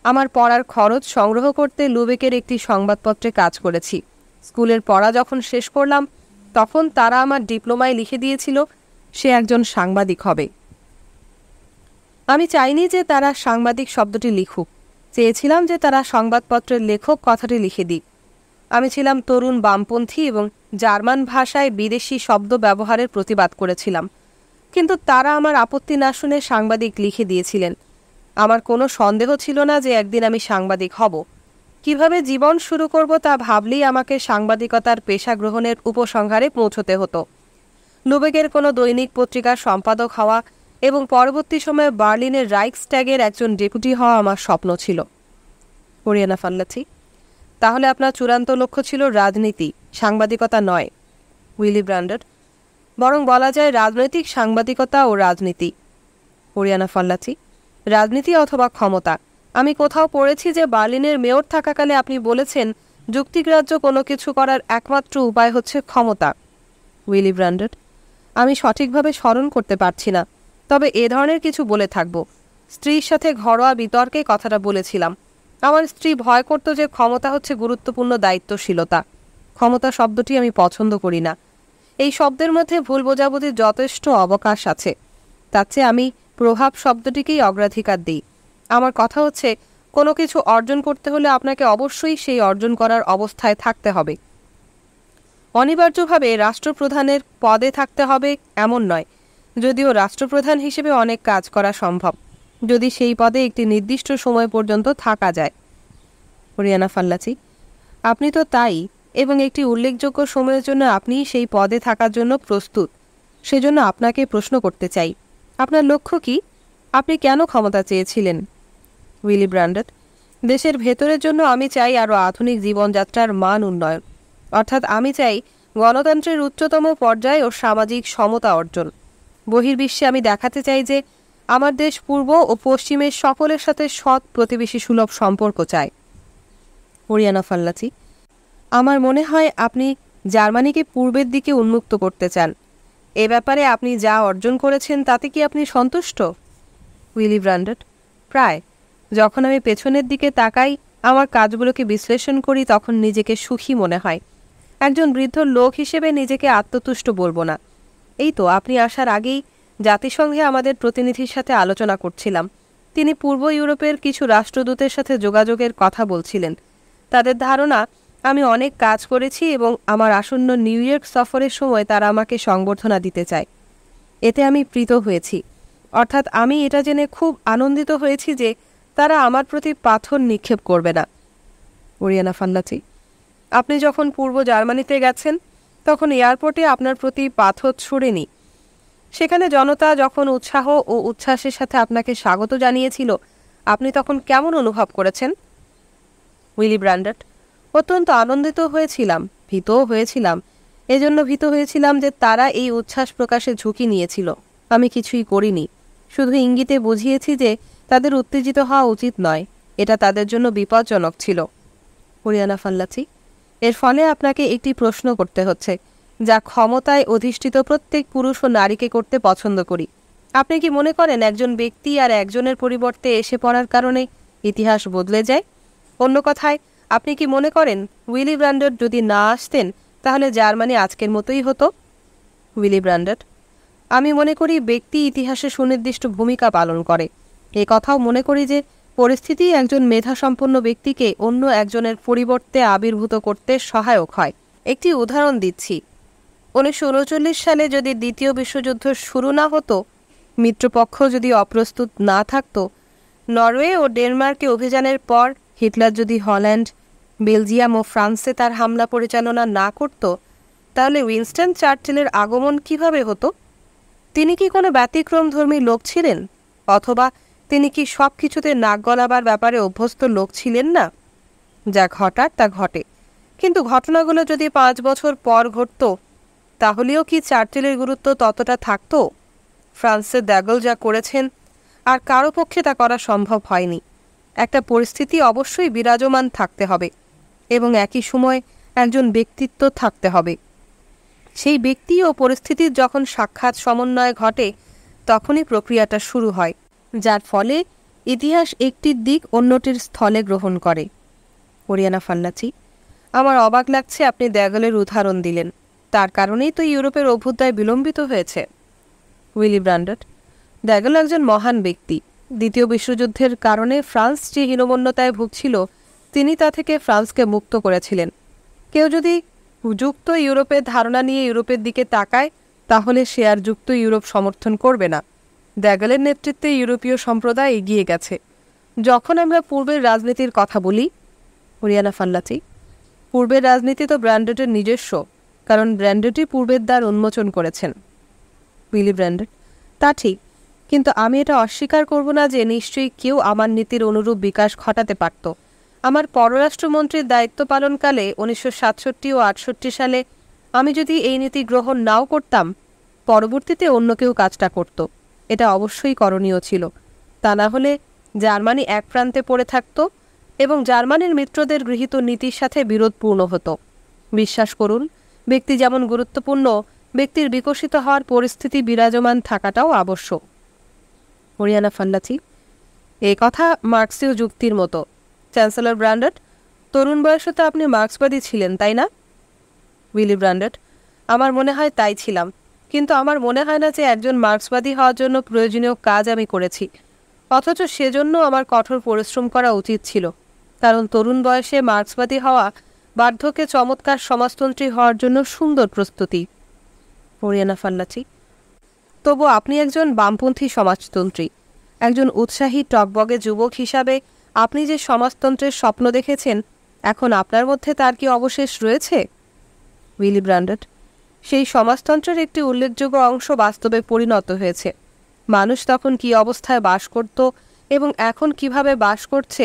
আমার পড়ার খরচ সংগ্রহ করতে লুবেকের একটি সংবাদপত্রে কাজ করেছি। স্কুলের পড়া যখন শেষ করলাম তখন তারা আমার ডিপ্লোমায় লিখে দিয়েছিল সে একজন সাংবাদিক হবে। আমি চাইনি যে তারা সাংবাদিক শব্দটি লিখুক। চেয়েছিলাম যে তারা সংবাদপত্রের লেখক কথাটি লিখে দিক। আমি ছিলাম তরুণ বামপন্থী এবং জার্মান ভাষায় বিদেশি শব্দ ব্যবহারের প্রতিবাদ করেছিলাম। কিন্তু তারা আমার আপত্তি না শুনে সাংবাদিক লিখে দিয়েছিলেন। আমার কোনো সন্দেহ ছিল না যে একদিন আমি সাংবাদিক হব। কিভাবে জীবন শুরু করব তা ভাবলেই আমাকে সাংবাদিকতার পেশা গ্রহণের উপসংহারে পৌঁছতে হতো। লুবেকের কোনো দৈনিক পত্রিকার সম্পাদক হওয়া এবং পরবর্তী সময়ে বার্লিনের রাইক্সট্যাগের একজন ডেপুটি হওয়া আমার স্বপ্ন ছিল। Oriana Fallaci. তাহলে আপনার চূড়ান্ত লক্ষ্য ছিল রাজনীতি, সাংবাদিকতা নয়? উইলি ব্রান্ডার্ট। বরং বলা যায় রাজনৈতিক সাংবাদিকতা ও রাজনীতি। Oriana Fallaci. রাজনীতি অথবা ক্ষমতা। আমি কোথাও পড়েছি যে বার্লিনের মেয়র থাকাকালে আপনি বলেছেন যুক্তিগ্রাহ্য কোনো কিছু করার একমাত্র উপায় হচ্ছে ক্ষমতা। উইলি ব্রান্ডার্ট। আমি সঠিকভাবে স্মরণ করতে পারছি না, তবে এ ধরনের কিছু বলে থাকব। স্ত্রীর সাথে ঘরোয়া বিতর্কে কথাটা বলেছিলাম। আমার স্ত্রী ভয় করত যে ক্ষমতা হচ্ছে গুরুত্বপূর্ণ দায়িত্বশীলতা। ক্ষমতা শব্দটি আমি পছন্দ করি না। এই শব্দের মধ্যে ভুল বোঝাবুঝির যথেষ্ট অবকাশ আছে। তার চেয়ে আমি প্রভাব শব্দটিকেই অগ্রাধিকার দিই। আমার কথা হচ্ছে কোনো কিছু অর্জন করতে হলে আপনাকে অবশ্যই সেই অর্জন করার অবস্থায় থাকতে হবে। অনিবার্যভাবে রাষ্ট্রপ্রধানের পদে থাকতে হবে এমন নয়, যদিও রাষ্ট্রপ্রধান হিসেবে অনেক কাজ করা সম্ভব যদি সেই পদে একটি নির্দিষ্ট সময় পর্যন্ত থাকা যায়। Oriana Fallaci. আপনি তো তাই, এবং একটি উল্লেখযোগ্য সময়ের জন্য আপনি সেই পদে থাকার জন্য প্রস্তুত। সেজন্য আপনাকে প্রশ্ন করতে চাই, আপনার লক্ষ্য কি? আপনি কেন ক্ষমতা চেয়েছিলেন? উইলি ব্রান্ডার্ট। দেশের ভেতরের জন্য আমি চাই আরও আধুনিক জীবনযাত্রার মান উন্নয়ন। অর্থাৎ আমি চাই গণতন্ত্রের উচ্চতম পর্যায় ও সামাজিক সমতা অর্জন। বহির্বিশ্বে আমি দেখাতে চাই যে আমার দেশ পূর্ব ও পশ্চিমের সকলের সাথে সৎ প্রতিবেশী সুলভ সম্পর্ক চায়। Oriana Fallaci. আমার মনে হয় আপনি জার্মানিকে পূর্বের দিকে উন্মুক্ত করতে চান। এ ব্যাপারে আপনি যা অর্জন করেছেন তাতে কি আপনি সন্তুষ্ট? উইলি ব্রান্ডার্ট। প্রায়। যখন আমি পেছনের দিকে তাকাই, আমার কাজগুলোকে বিশ্লেষণ করি, তখন নিজেকে সুখী মনে হয়। একজন বৃদ্ধ লোক হিসেবে নিজেকে আত্মতুষ্ট বলবো না। এই তো আপনি আসার আগেই জাতিসংঘে আমাদের প্রতিনিধির সাথে আলোচনা করছিলাম। তিনি পূর্ব ইউরোপের কিছু রাষ্ট্রদূতের সাথে যোগাযোগের কথা বলছিলেন। তাদের ধারণা আমি অনেক কাজ করেছি এবং আমার আসন্ন নিউ ইয়র্ক সফরের সময় তারা আমাকে সংবর্ধনা দিতে চায়। এতে আমি প্রীত হয়েছি। অর্থাৎ আমি এটা জেনে খুব আনন্দিত হয়েছি যে তারা আমার প্রতি পাথর নিক্ষেপ করবে না। Oriana Fallaci. আপনি যখন পূর্ব জার্মানিতে গেছেন তখন এয়ারপোর্টে আপনার প্রতি পাথর ছুড়েনি। সেখানে জনতা যখন উৎসাহ ও উচ্ছ্বাসের সাথে আপনাকে স্বাগত জানিয়েছিল, আপনি তখন কেমন অনুভব করেছেন? উইলি ব্রান্ডার্ট। অত্যন্ত আনন্দিত হয়েছিলাম, ভীতও হয়েছিলাম। এজন্য ভীত হয়েছিলাম যে তারা এই উচ্ছ্বাস প্রকাশে ঝুঁকি নিয়েছিল। আমি কিছুই করিনি, শুধু ইঙ্গিতে বুঝিয়েছি যে তাদের উত্তেজিত হওয়া উচিত নয়, এটা তাদের জন্য বিপজ্জনক ছিল। ওরিয়ানা ফাল্লাচি, এর ফলে আপনাকে একটি প্রশ্ন করতে হচ্ছে, যা ক্ষমতায় অধিষ্ঠিত প্রত্যেক পুরুষ ও নারীকে করতে পছন্দ করি। আপনি কি মনে করেন একজন ব্যক্তি আর একজনের পরিবর্তে এসে পড়ার কারণে ইতিহাস বদলে যায়? অন্য কথায়, আপনি কি মনে করেন উইলি ব্র্যান্ডট যদি না আসতেন তাহলে জার্মানি আজকের মতোই হতো? উইলি ব্র্যান্ডট, আমি মনে করি ব্যক্তি ইতিহাসে সুনির্দিষ্ট ভূমিকা পালন করে। এ কথাও মনে করি যে পরিস্থিতি একজন মেধাসম্পন্ন ব্যক্তিকে অন্য একজনের পরিবর্তে আবির্ভূত করতে সহায়ক হয়। একটি উদাহরণ দিচ্ছি। 1939 সালে যদি দ্বিতীয় বিশ্বযুদ্ধ শুরু না হতো, মিত্রপক্ষ যদি অপ্রস্তুত না থাকত, নরওয়ে ও ডেনমার্কে অভিযানের পর হিটলার যদি হল্যান্ড, বেলজিয়াম ও ফ্রান্সে তার হামলা পরিচালনা না করত, তাহলে উইনস্টন চার্চিলের আগমন কিভাবে হতো? তিনি কি কোনো ব্যতিক্রমধর্মী লোক ছিলেন? অথবা তিনি কি সব কিছুতে নাক গলাবার ব্যাপারে অভ্যস্ত লোক ছিলেন না? যা ঘটার তা ঘটে, কিন্তু ঘটনাগুলো যদি 5 বছর পর ঘটত, তাহলেও কি চার্চিলের গুরুত্ব ততটা থাকত? ফ্রান্সের দ্যাগল যা করেছেন, আর কারো পক্ষে তা করা সম্ভব হয়নি। একটা পরিস্থিতি অবশ্যই বিরাজমান থাকতে হবে এবং একই সময় একজন ব্যক্তিত্ব থাকতে হবে। সেই ব্যক্তি ও পরিস্থিতির যখন সাক্ষাৎ সমন্বয় ঘটে, তখনই প্রক্রিয়াটা শুরু হয়, যার ফলে ইতিহাস একটির দিক অন্যটির স্থলে গ্রহণ করে। ওরিয়ানা ফাল্লাচি, আমার অবাক লাগছে আপনি দ্যাগলের উদাহরণ দিলেন। তার কারণেই তো ইউরোপের অভ্যুদয় বিলম্বিত হয়েছে। উইলি ব্র্যান্ডট, দ্যাগল একজন মহান ব্যক্তি। দ্বিতীয় বিশ্বযুদ্ধের কারণে ফ্রান্স যে হীনমন্যতায় ভুগছিল, তিনি তা থেকে ফ্রান্সকে মুক্ত করেছিলেন। কেউ যদি যুক্ত ইউরোপের ধারণা নিয়ে ইউরোপের দিকে তাকায়, তাহলে সে আর যুক্ত ইউরোপ সমর্থন করবে না। দ্যাগলের নেতৃত্বে ইউরোপীয় সম্প্রদায় এগিয়ে গেছে। যখন আমরা পূর্বের রাজনীতির কথা বলি, ওরিয়ানা ফাল্লাচি, পূর্বের রাজনীতি তো ব্র্যান্ডটের নিজস্ব, কারণ ব্র্যান্ডটই পূর্বের দ্বার উন্মোচন করেছেন। উইলি ব্র্যান্ডট, তা ঠিক, কিন্তু আমি এটা অস্বীকার করব না যে নিশ্চয়ই কেউ আমার নীতির অনুরূপ বিকাশ ঘটাতে পারত। আমার পররাষ্ট্রমন্ত্রীর দায়িত্ব পালনকালে 1967 ও 68 সালে আমি যদি এই নীতি গ্রহণ নাও করতাম, পরবর্তীতে অন্য কেউ কাজটা করত। এটা অবশ্যই করণীয় ছিল। তা না হলে জার্মানি এক প্রান্তে পড়ে থাকত এবং জার্মানির মিত্রদের গৃহীত নীতির সাথে বিরোধপূর্ণ হতো। বিশ্বাস করুন, ব্যক্তি যেমন গুরুত্বপূর্ণ, ব্যক্তির বিকশিত হওয়ার পরিস্থিতি বিরাজমান থাকাটাও আবশ্যক। ওরিয়ানা ফাল্লাচি, এই কথা মার্ক্সীয় যুক্তির মতো। চ্যান্সেলর ব্র্যান্ডট, তরুণ বয়সে তো আপনি মার্ক্সবাদী ছিলেন, তাই না? উইলি ব্র্যান্ডট, আমার মনে হয় তাই ছিলাম, কিন্তু আমার মনে হয় না যে একজন মার্ক্সবাদী হওয়ার জন্য প্রয়োজনীয় কাজ আমি করেছি। অথচ সেজন্য আমার কঠোর পরিশ্রম করা উচিত ছিল, কারণ তরুণ বয়সে মার্ক্সবাদী হওয়া বার্ধক্যে চমৎকার সমাজতন্ত্রী হওয়ার জন্য সুন্দর প্রস্তুতি। ওরিয়ানা ফাল্লাচি, তবু আপনি একজন বামপন্থী সমাজতন্ত্রী, একজন উৎসাহী টকবগে যুবক হিসাবে আপনি যে সমাজতন্ত্রের স্বপ্ন দেখেছেন, এখন আপনার মধ্যে তার কি অবশেষ রয়েছে? উইলি ব্র্যান্ডট, সেই সমাজতন্ত্রের একটি উল্লেখযোগ্য অংশ বাস্তবে পরিণত হয়েছে। মানুষ তখন কি অবস্থায় বাস করত এবং এখন কিভাবে বাস করছে,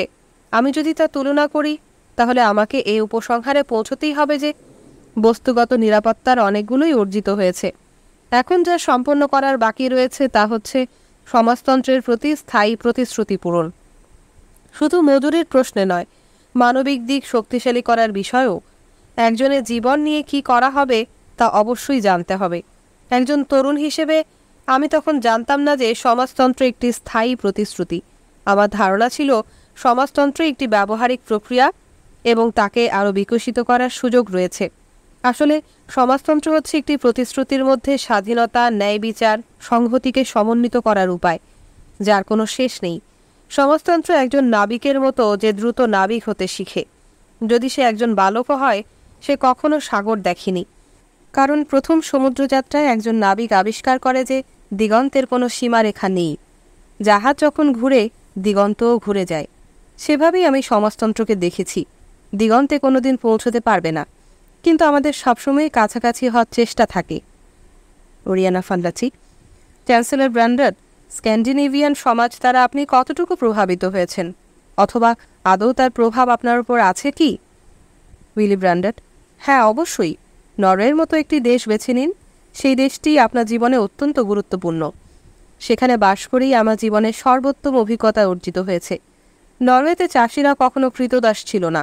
আমি যদি তা তুলনা করি, তাহলে আমাকে এই উপসংহারে পৌঁছতেই হবে যে বস্তুগত নিরাপত্তার অনেকগুলোই অর্জিত হয়েছে। এখন যা সম্পন্ন করার বাকি রয়েছে তা হচ্ছে সমাজতন্ত্রের প্রতি স্থায়ী প্রতিশ্রুতি পূরণ। শুধু মজুরির প্রশ্নে নয়, মানবিক দিক শক্তিশালী করার বিষয়েও। একজনের জীবন নিয়ে কি করা হবে তা অবশ্যই জানতে হবে। একজন তরুণ হিসেবে আমি তখন জানতাম না যে সমাজতন্ত্র একটি স্থায়ী প্রতিশ্রুতি। আমার ধারণা ছিল সমাজতন্ত্র একটি ব্যবহারিক প্রক্রিয়া এবং তাকে আরও বিকশিত করার সুযোগ রয়েছে। আসলে সমাজতন্ত্র হচ্ছে একটি প্রতিশ্রুতির মধ্যে স্বাধীনতা, ন্যায় বিচার, সংহতিকে সমন্বিত করার উপায়, যার কোনো শেষ নেই। সমাজতন্ত্র একজন নাবিকের মতো যে দ্রুত নাবিক হতে শিখে। যদি সে একজন বালকও হয়, সে কখনো সাগর দেখেনি, কারণ প্রথম সমুদ্রযাত্রায় একজন নাবিক আবিষ্কার করে যে দিগন্তের কোনো সীমারেখা নেই। জাহাজ যখন ঘুরে, দিগন্তও ঘুরে যায়। সেভাবেই আমি সমাজতন্ত্রকে দেখেছি। দিগন্তে কোনোদিন পৌঁছতে পারবে না, কিন্তু আমাদের সবসময় কাছাকাছি হওয়ার চেষ্টা থাকে। ওরিয়ানা ফাল্লাচি, চ্যান্সেলর ব্র্যান্ডট, স্ক্যান্ডিনেভিয়ান সমাজ দ্বারা আপনি কতটুকু প্রভাবিত হয়েছেন, অথবা আদৌ তার প্রভাব আপনার উপর আছে কি? উইলি ব্র্যান্ডট: হ্যাঁ, অবশ্যই। নরওয়ের মতো একটি দেশ বেছে নিন। সেই দেশটি আপনার জীবনে অত্যন্ত গুরুত্বপূর্ণ। সেখানে বাস করেই আমার জীবনের সর্বোত্তম অভিজ্ঞতা অর্জিত হয়েছে। নরওয়েতে চাষিরা কখনো কৃতদাস ছিল না।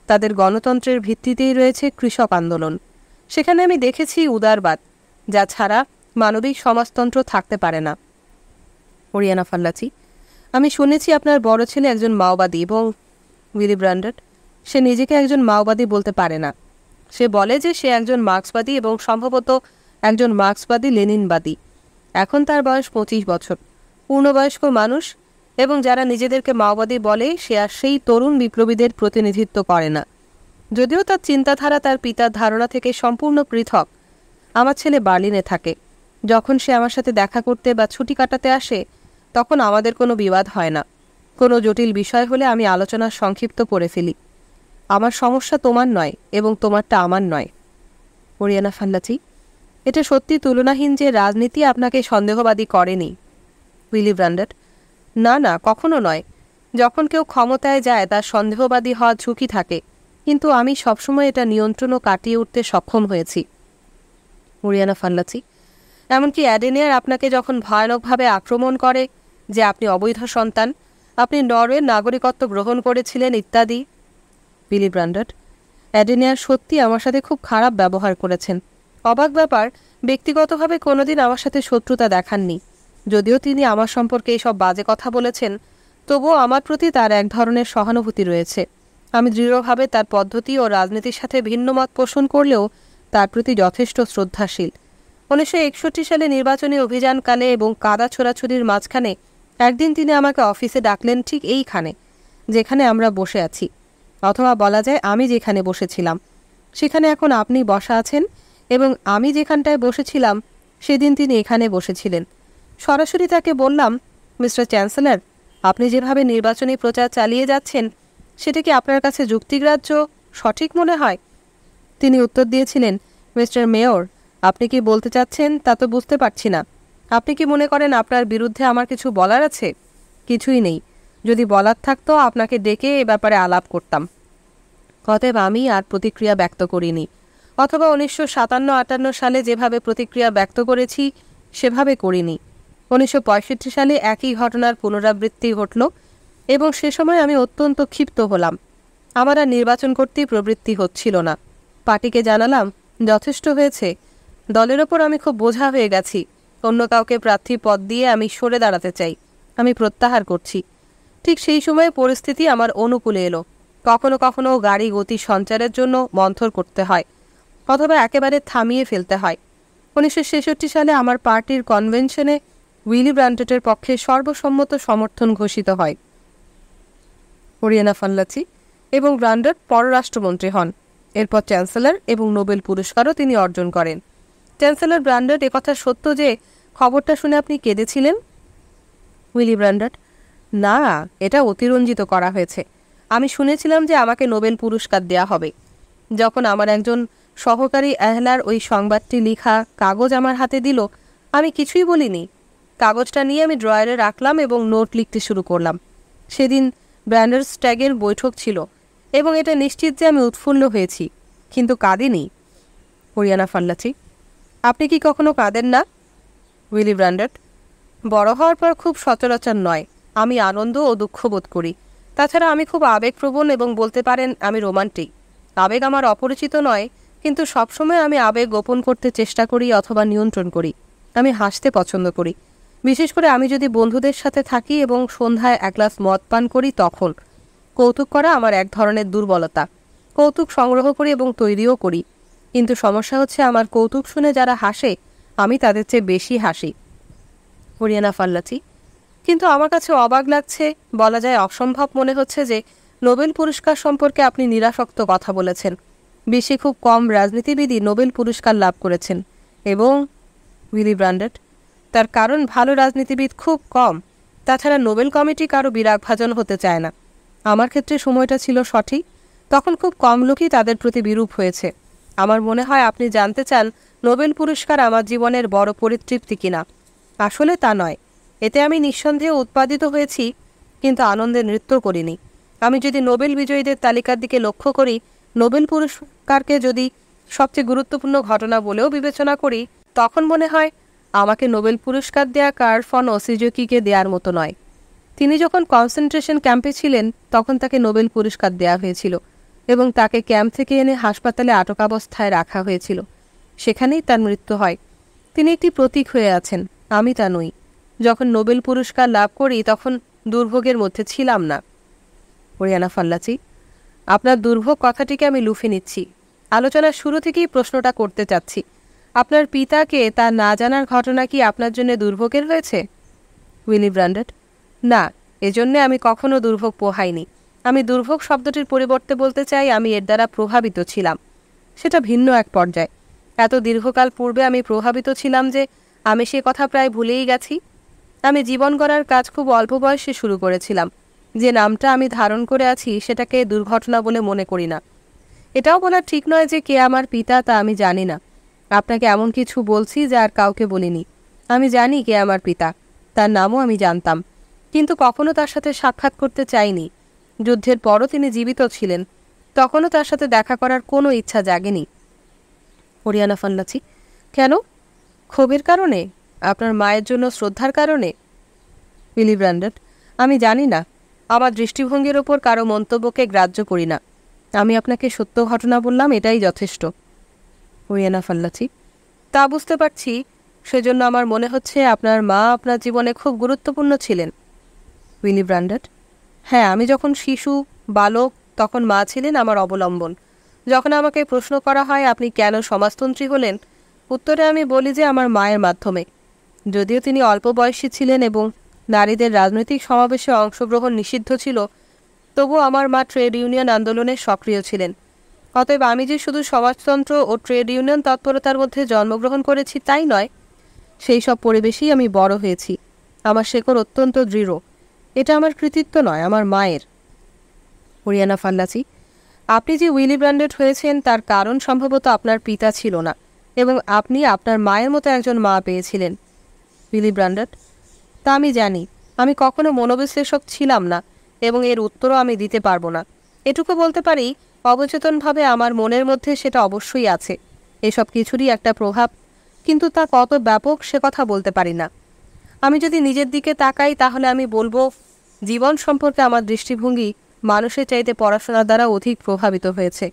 তাদের গণতন্ত্রের ভিত্তিতেই রয়েছে কৃষক আন্দোলন। সেখানে আমি দেখেছি উদারবাদ, যা ছাড়া মানবিক সমাজতন্ত্র থাকতে পারে না। ওরিয়ানা ফাল্লাচি: আমি শুনেছি আপনার বড় ছেলে একজন মাওবাদী। এবং উইলি ব্র্যান্ডট: সে নিজেকে একজন মাওবাদী বলতে পারে না। সে বলে যে সে একজন মার্ক্সবাদী এবং সম্ভবত একজন মার্ক্সবাদী লেনিনবাদী। এখন তার বয়স 25 বছর। পূর্ণবয়স্ক মানুষ, এবং যারা নিজেদেরকে মাওবাদী বলে সে আর সেই তরুণ বিপ্লবীদের প্রতিনিধিত্ব করে না। যদিও তার চিন্তাধারা তার পিতার ধারণা থেকে সম্পূর্ণ পৃথক। আমার ছেলে বার্লিনে থাকে। যখন সে আমার সাথে দেখা করতে বা ছুটি কাটাতে আসে, তখন আমাদের কোনো বিবাদ হয় না। কোনো জটিল বিষয় হলে আমি আলোচনা সংক্ষিপ্ত করে ফেলি। আমার সমস্যা তোমার নয় এবং তোমারটা আমার নয়। ওরিয়ানা ফাল্লাচি: এটা সত্যি তুলনাহীন যে রাজনীতি আপনাকে সন্দেহবাদী করেনি। উইলি ব্র্যান্ডট: না না, কখনো নয়। যখন কেউ ক্ষমতায় যায় তার সন্দেহবাদী হওয়ার ঝুঁকি থাকে, কিন্তু আমি সবসময় এটা নিয়ন্ত্রণ ও কাটিয়ে উঠতে সক্ষম হয়েছি। ওরিয়ানা ফাল্লাচি: এমনকি অ্যাডেনিয়ার আপনাকে যখন ভয়ানকভাবে আক্রমণ করে যে আপনি অবৈধ সন্তান, আপনি নরওয়ের নাগরিকত্ব গ্রহণ করেছিলেন ইত্যাদি। উইলি ব্র্যান্ডট: অ্যাডেনিয়ার সত্যি আমার সাথে খুব খারাপ ব্যবহার করেছেন। অবাক ব্যাপার, ব্যক্তিগতভাবে কোনোদিন আমার সাথে শত্রুতা দেখাননি। যদিও তিনি আমার সম্পর্কে এইসব বাজে কথা বলেছেন, তবুও আমার প্রতি তার এক ধরনের সহানুভূতি রয়েছে। আমি দৃঢ়ভাবে তার পদ্ধতি ও রাজনীতির সাথে ভিন্ন মত পোষণ করলেও তার প্রতি যথেষ্ট শ্রদ্ধাশীল। 1961 সালে নির্বাচনী অভিযানকালে এবং কাদা ছোড়াছুড়ির মাঝখানে একদিন তিনি আমাকে অফিসে ডাকলেন, ঠিক এইখানে যেখানে আমরা বসে আছি, অথবা বলা যায় আমি যেখানে বসেছিলাম সেখানে এখন আপনি বসা আছেন, এবং আমি যেখানটায় বসেছিলাম সেদিন তিনি এখানে বসেছিলেন। সরাসরি তাকে বললাম, মিস্টার চ্যান্সেলর, আপনি যেভাবে নির্বাচনী প্রচার চালিয়ে যাচ্ছেন সেটা কি আপনার কাছে যুক্তিগ্রাহ্য, সঠিক মনে হয়? তিনি উত্তর দিয়েছিলেন, মিস্টার মেয়র, আপনি কি বলতে চাচ্ছেন তা তো বুঝতে পারছি না। আপনি কি মনে করেন আপনার বিরুদ্ধে আমার কিছু বলার আছে? কিছুই নেই। যদি বলার থাকতো আপনাকে ডেকে এ ব্যাপারে আলাপ করতাম। অতএব আমি আর প্রতিক্রিয়া ব্যক্ত করিনি, অথবা 1957-58 সালে যেভাবে প্রতিক্রিয়া ব্যক্ত করেছি সেভাবে করিনি। 1965 সালে একই ঘটনার পুনরাবৃত্তি ঘটল, এবং সে সময় আমি অত্যন্ত ক্ষিপ্ত হলাম। আমার আর নির্বাচন করতেই প্রবৃত্তি হচ্ছিল না। পার্টিকে জানালাম, যথেষ্ট হয়েছে। দলের ওপর আমি খুব বোঝা হয়ে গেছি। অন্য কাউকে প্রার্থী পদ দিয়ে আমি সরে দাঁড়াতে চাই। আমি প্রত্যাহার করছি। ঠিক সেই সময়ে পরিস্থিতি আমার অনুকূলে এলো। কখনো কখনো গাড়ি গতি সঞ্চারের জন্য মন্থর করতে হয়, অথবা একেবারে থামিয়ে ফেলতে হয়। 1966 সালে আমার পার্টির কনভেনশনে উইলি ব্র্যান্ডটের পক্ষে সর্বসম্মত সমর্থন ঘোষিত হয়। ওরিয়ানা ফাল্লাচি: এবং ব্র্যান্ডট পররাষ্ট্রমন্ত্রী হন। এরপর চ্যান্সেলর এবং নোবেল পুরস্কারও তিনি অর্জন করেন। চ্যান্সেলর ব্র্যান্ডট: একথা সত্য যে খবরটা শুনে আপনি কেঁদেছিলেন? উইলি ব্র্যান্ডট: না, এটা অতিরঞ্জিত করা হয়েছে। আমি শুনেছিলাম যে আমাকে নোবেল পুরস্কার দেয়া হবে। যখন আমার একজন সহকারী এহলার ওই সংবাদটি লিখা কাগজ আমার হাতে দিল, আমি কিছুই বলিনি। কাগজটা নিয়ে আমি ড্রয়ারে রাখলাম এবং নোট লিখতে শুরু করলাম। সেদিন ব্র্যান্ডারস্ট্যাগের বৈঠক ছিল, এবং এটা নিশ্চিত যে আমি উৎফুল্ল হয়েছি, কিন্তু কাঁদিনি। ওরিয়ানা ফাল্লাচি: আপনি কি কখনো কাঁদেন না? উইলি ব্র্যান্ডট: বড় হওয়ার পর খুব সচরাচর নয়। আমি আনন্দ ও দুঃখ বোধ করি। তাছাড়া আমি খুব আবেগপ্রবণ এবং বলতে পারেন আমি রোমান্টিক। আবেগ আমার অপরিচিত নয়, কিন্তু সবসময় আমি আবেগ গোপন করতে চেষ্টা করি অথবা নিয়ন্ত্রণ করি। আমি হাসতে পছন্দ করি, বিশেষ করে আমি যদি বন্ধুদের সাথে থাকি এবং সন্ধ্যায় এক গ্লাস মদ পান করি। তখন কৌতুক করা আমার এক ধরনের দুর্বলতা। কৌতুক সংগ্রহ করি এবং তৈরিও করি, কিন্তু সমস্যা হচ্ছে আমার কৌতুক শুনে যারা হাসে আমি তাদের চেয়ে বেশি হাসি। ওরিয়ানা ফাল্লাচি: কিন্তু আমার কাছে অবাক লাগছে, বলা যায় অসম্ভব মনে হচ্ছে যে নোবেল পুরস্কার সম্পর্কে আপনি নিরাসক্ত কথা বলেছেন। বিশ্বে খুব কম রাজনীতিবিদই নোবেল পুরস্কার লাভ করেছেন। এবং উইলি ব্র্যান্ডট: তার কারণ ভালো রাজনীতিবিদ খুব কম। তাছাড়া নোবেল কমিটি কারো বিরাগভাজন হতে চায় না। আমার ক্ষেত্রে সময়টা ছিল সঠিক। তখন খুব কম লোকই তাদের প্রতি বিরূপ হয়েছে। আমার মনে হয় আপনি জানতে চান নোবেল পুরস্কার আমার জীবনের বড় পরিতৃপ্তি কিনা। আসলে তা নয়। এতে আমি নিঃসন্দেহে উৎপাদিত হয়েছি, কিন্তু আনন্দে নৃত্য করিনি। আমি যদি নোবেল বিজয়ীদের তালিকার দিকে লক্ষ্য করি, নোবেল পুরস্কারকে যদি সবচেয়ে গুরুত্বপূর্ণ ঘটনা বলেও বিবেচনা করি, তখন মনে হয় আমাকে নোবেল পুরস্কার দেয়া কার্ল ফন ওসিজকিকে দেওয়ার মতো নয়। তিনি যখন কনসেন্ট্রেশন ক্যাম্পে ছিলেন তখন তাকে নোবেল পুরস্কার দেওয়া হয়েছিল এবং তাকে ক্যাম্প থেকে এনে হাসপাতালে আটক অবস্থায় রাখা হয়েছিল। সেখানেই তার মৃত্যু হয়। তিনি একটি প্রতীক হয়ে আছেন, আমি তা নই। যখন নোবেল পুরস্কার লাভ করি তখন দুর্ভোগের মধ্যে ছিলাম না। ওরিয়ানা ফাল্লাচি, আপনার দুর্ভোগ কথাটিকে আমি লুফে নিচ্ছি। আলোচনার শুরু থেকেই প্রশ্নটা করতে চাচ্ছি, আপনার পিতাকে তা না জানার ঘটনা কি আপনার জন্য দুর্ভোগের হয়েছে? উইলি ব্র্যান্ডেট, না, এজন্যে আমি কখনো দুর্ভোগ পোহাইনি। আমি দুর্ভোগ শব্দটির পরিবর্তে বলতে চাই আমি এর দ্বারা প্রভাবিত ছিলাম। সেটা ভিন্ন এক পর্যায়ে। এত দীর্ঘকাল পূর্বে আমি প্রভাবিত ছিলাম যে আমি সে কথা প্রায় ভুলেই গেছি। আমি জীবন গড়ার কাজ খুব অল্প বয়সে শুরু করেছিলাম। যে নামটা আমি ধারণ করে আছি সেটাকে দুর্ঘটনা বলে মনে করি না। এটাও বলা ঠিক নয় যে কে আমার পিতা তা আমি জানি না। আপনাকে এমন কিছু বলছি যা আর কাউকে বলিনি। আমি জানি কে আমার পিতা, তার নামও আমি জানতাম, কিন্তু কখনো তার সাথে সাক্ষাৎ করতে চাইনি। যুদ্ধের পরও তিনি জীবিত ছিলেন, তখনও তার সাথে দেখা করার কোনো ইচ্ছা জাগেনি। ওরিয়ানা ফাল্লাচি, কেন? ক্ষোভের কারণে? আপনার মায়ের জন্য শ্রদ্ধার কারণে? উইলি ব্র্যান্ডেট, আমি জানি না। আমার দৃষ্টিভঙ্গির ওপর কারো মন্তব্যকে গ্রাহ্য করি না। আমি আপনাকে সত্য ঘটনা বললাম, এটাই যথেষ্ট। ওরিয়ানা ফাল্লাচি, তা বুঝতে পারছি। সেজন্য আমার মনে হচ্ছে আপনার মা আপনার জীবনে খুব গুরুত্বপূর্ণ ছিলেন। উইলি ব্র্যান্ডেট, হ্যাঁ, আমি যখন শিশু বালক তখন মা ছিলেন আমার অবলম্বন। যখন আমাকে প্রশ্ন করা হয় আপনি কেন সমাজতন্ত্রী হলেন, উত্তরে আমি বলি যে আমার মায়ের মাধ্যমে। যদিও তিনি অল্প বয়সী ছিলেন এবং নারীদের রাজনৈতিক সমাবেশে অংশগ্রহণ নিষিদ্ধ ছিল, তবু আমার মা ট্রেড ইউনিয়ন আন্দোলনে সক্রিয় ছিলেন। অতএব আমি যে শুধু সমাজতন্ত্র ও ট্রেড ইউনিয়ন তৎপরতার মধ্যে জন্মগ্রহণ করেছি তাই নয়, সেই সব পরিবেশেই আমি বড় হয়েছি। আমার শেকড় অত্যন্ত দৃঢ়। এটা আমার কৃতিত্ব নয়, আমার মায়ের। ওরিয়ানা ফাল্লাচি, আপনি যে উইলি ব্র্যান্ডেট হয়েছেন তার কারণ সম্ভবত আপনার পিতা ছিল না এবং আপনি আপনার মায়ের মতো একজন মা পেয়েছিলেন। উইলি ব্র্যান্ডেট, তা আমি জানি। আমি কখনো মনোবিশ্লেষক ছিলাম না এবং এর উত্তরও আমি দিতে পারবো না। এটুকু বলতে পারি অবচেতনভাবে আমার মনের মধ্যে সেটা অবশ্যই আছে। এসব কিছুরই একটা প্রভাব, কিন্তু তা কত ব্যাপক সে কথা বলতে পারি না। আমি যদি নিজের দিকে তাকাই তাহলে আমি বলবো জীবন সম্পর্কে আমার দৃষ্টিভঙ্গি মানুষের চাইতে পড়াশোনার দ্বারা অধিক প্রভাবিত হয়েছে।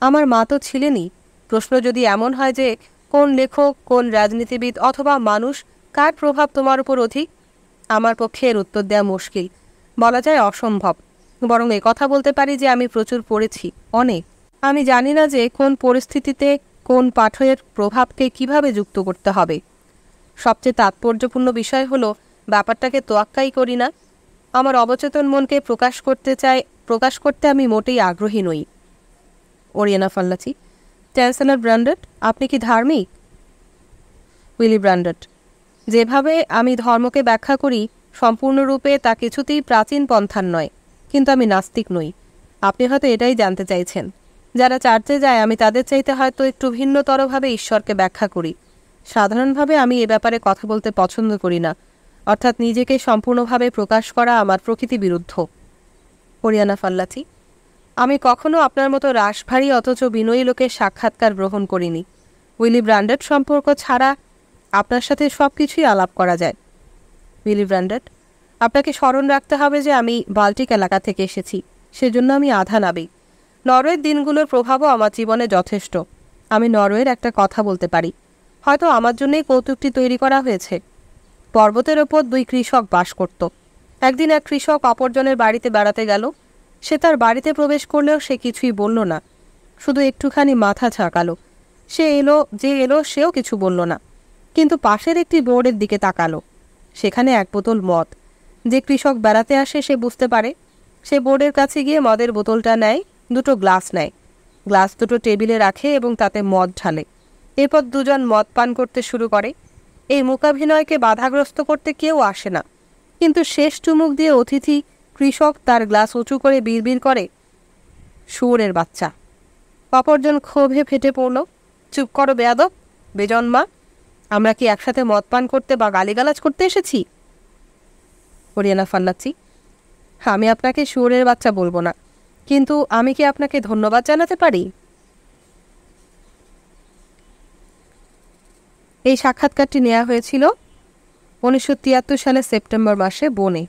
আমার মা তো ছিলেনই। প্রশ্ন যদি এমন হয় যে কোন লেখক, কোন রাজনীতিবিদ অথবা মানুষ, কার প্রভাব তোমার উপর অধিক, আমার পক্ষে এর উত্তর দেওয়া মুশকিল, বলা যায় অসম্ভব। বরং কথা বলতে পারি যে আমি প্রচুর পড়েছি, অনেক। আমি জানি না যে কোন পরিস্থিতিতে কোন পাঠের প্রভাবকে কিভাবে যুক্ত করতে হবে। সবচেয়ে তাৎপর্যপূর্ণ বিষয় হলো ব্যাপারটাকে তোয়াক্কাই করি না। আমার অবচেতন মনকে প্রকাশ করতে আমি মোটেই আগ্রহী নই। ওরিয়ানা ফাল্লাচি, চ্যান্সেলর ব্র্যান্ডেট, আপনি কি ধার্মিক? উইলি ব্র্যান্ডেট, যেভাবে আমি ধর্মকে ব্যাখ্যা করি সম্পূর্ণরূপে তা কিছুতেই প্রাচীন পন্থার নয়, কিন্তু আমি নাস্তিক নই। আপনি হয়তো এটাই জানতে চাইছেন। যারা চার্চে যায় আমি তাদের চাইতে হয়তো একটু ভিন্নতরভাবে ঈশ্বরকে ব্যাখ্যা করি। সাধারণভাবে আমি এ ব্যাপারে কথা বলতে পছন্দ করি না, অর্থাৎ নিজেকে সম্পূর্ণভাবে প্রকাশ করা আমার প্রকৃতি বিরুদ্ধ। ওরিয়ানা ফাল্লাচি, আমি কখনো আপনার মতো রাশভারী অথচ বিনয়ী লোকের সাক্ষাৎকার গ্রহণ করিনি। উইলি ব্র্যান্ডেট সম্পর্ক ছাড়া আপনার সাথে সব কিছুই আলাপ করা যায়। উইলি ব্র্যান্ডেট, আপনাকে স্মরণ রাখতে হবে যে আমি বাল্টিক এলাকা থেকে এসেছি, সেজন্য আমি আধা নাবিক। নরওয়ের দিনগুলোর প্রভাবও আমার জীবনে যথেষ্ট। আমি নরওয়ের একটা কথা বলতে পারি, হয়তো আমার জন্যই কৌতুকটি তৈরি করা হয়েছে। পর্বতের ওপর দুই কৃষক বাস করত। একদিন এক কৃষক অপরজনের বাড়িতে বেড়াতে গেল। সে তার বাড়িতে প্রবেশ করলেও সে কিছুই বলল না, শুধু একটুখানি মাথা ঝাঁকালো। যে এলো সেও কিছু বলল না, কিন্তু পাশের একটি বোর্ডের দিকে তাকালো। সেখানে এক বোতল মদ। যে কৃষক বেড়াতে আসে সে বুঝতে পারে। সে বোর্ডের কাছে গিয়ে মদের বোতলটা নেয়, দুটো গ্লাস নেয়, গ্লাস দুটো টেবিলে রাখে এবং তাতে মদ ঢালে। এরপর দুজন মদ পান করতে শুরু করে। এই মূকাভিনয়কে বাধাগ্রস্ত করতে কেউ আসে না, কিন্তু শেষ চুমুক দিয়ে অতিথি কৃষক তার গ্লাস উঁচু করে বিড়বিড় করে, শুয়োরের বাচ্চা। অপরজন ক্ষোভে ফেটে পড়ল, চুপ করো বেয়াদব, বেজন্মা, আমরা কি একসাথে মদ পান করতে বা গালিগালাজ করতে এসেছি? ওরিয়ানা ফাল্লাচি, আমি আপনাকে শুয়োরের বাচ্চা বলবো না, কিন্তু আমি কি আপনাকে ধন্যবাদ জানাতে পারি? এই সাক্ষাৎকারটি নেওয়া হয়েছিল 1973 সালের সেপ্টেম্বর মাসে বনে।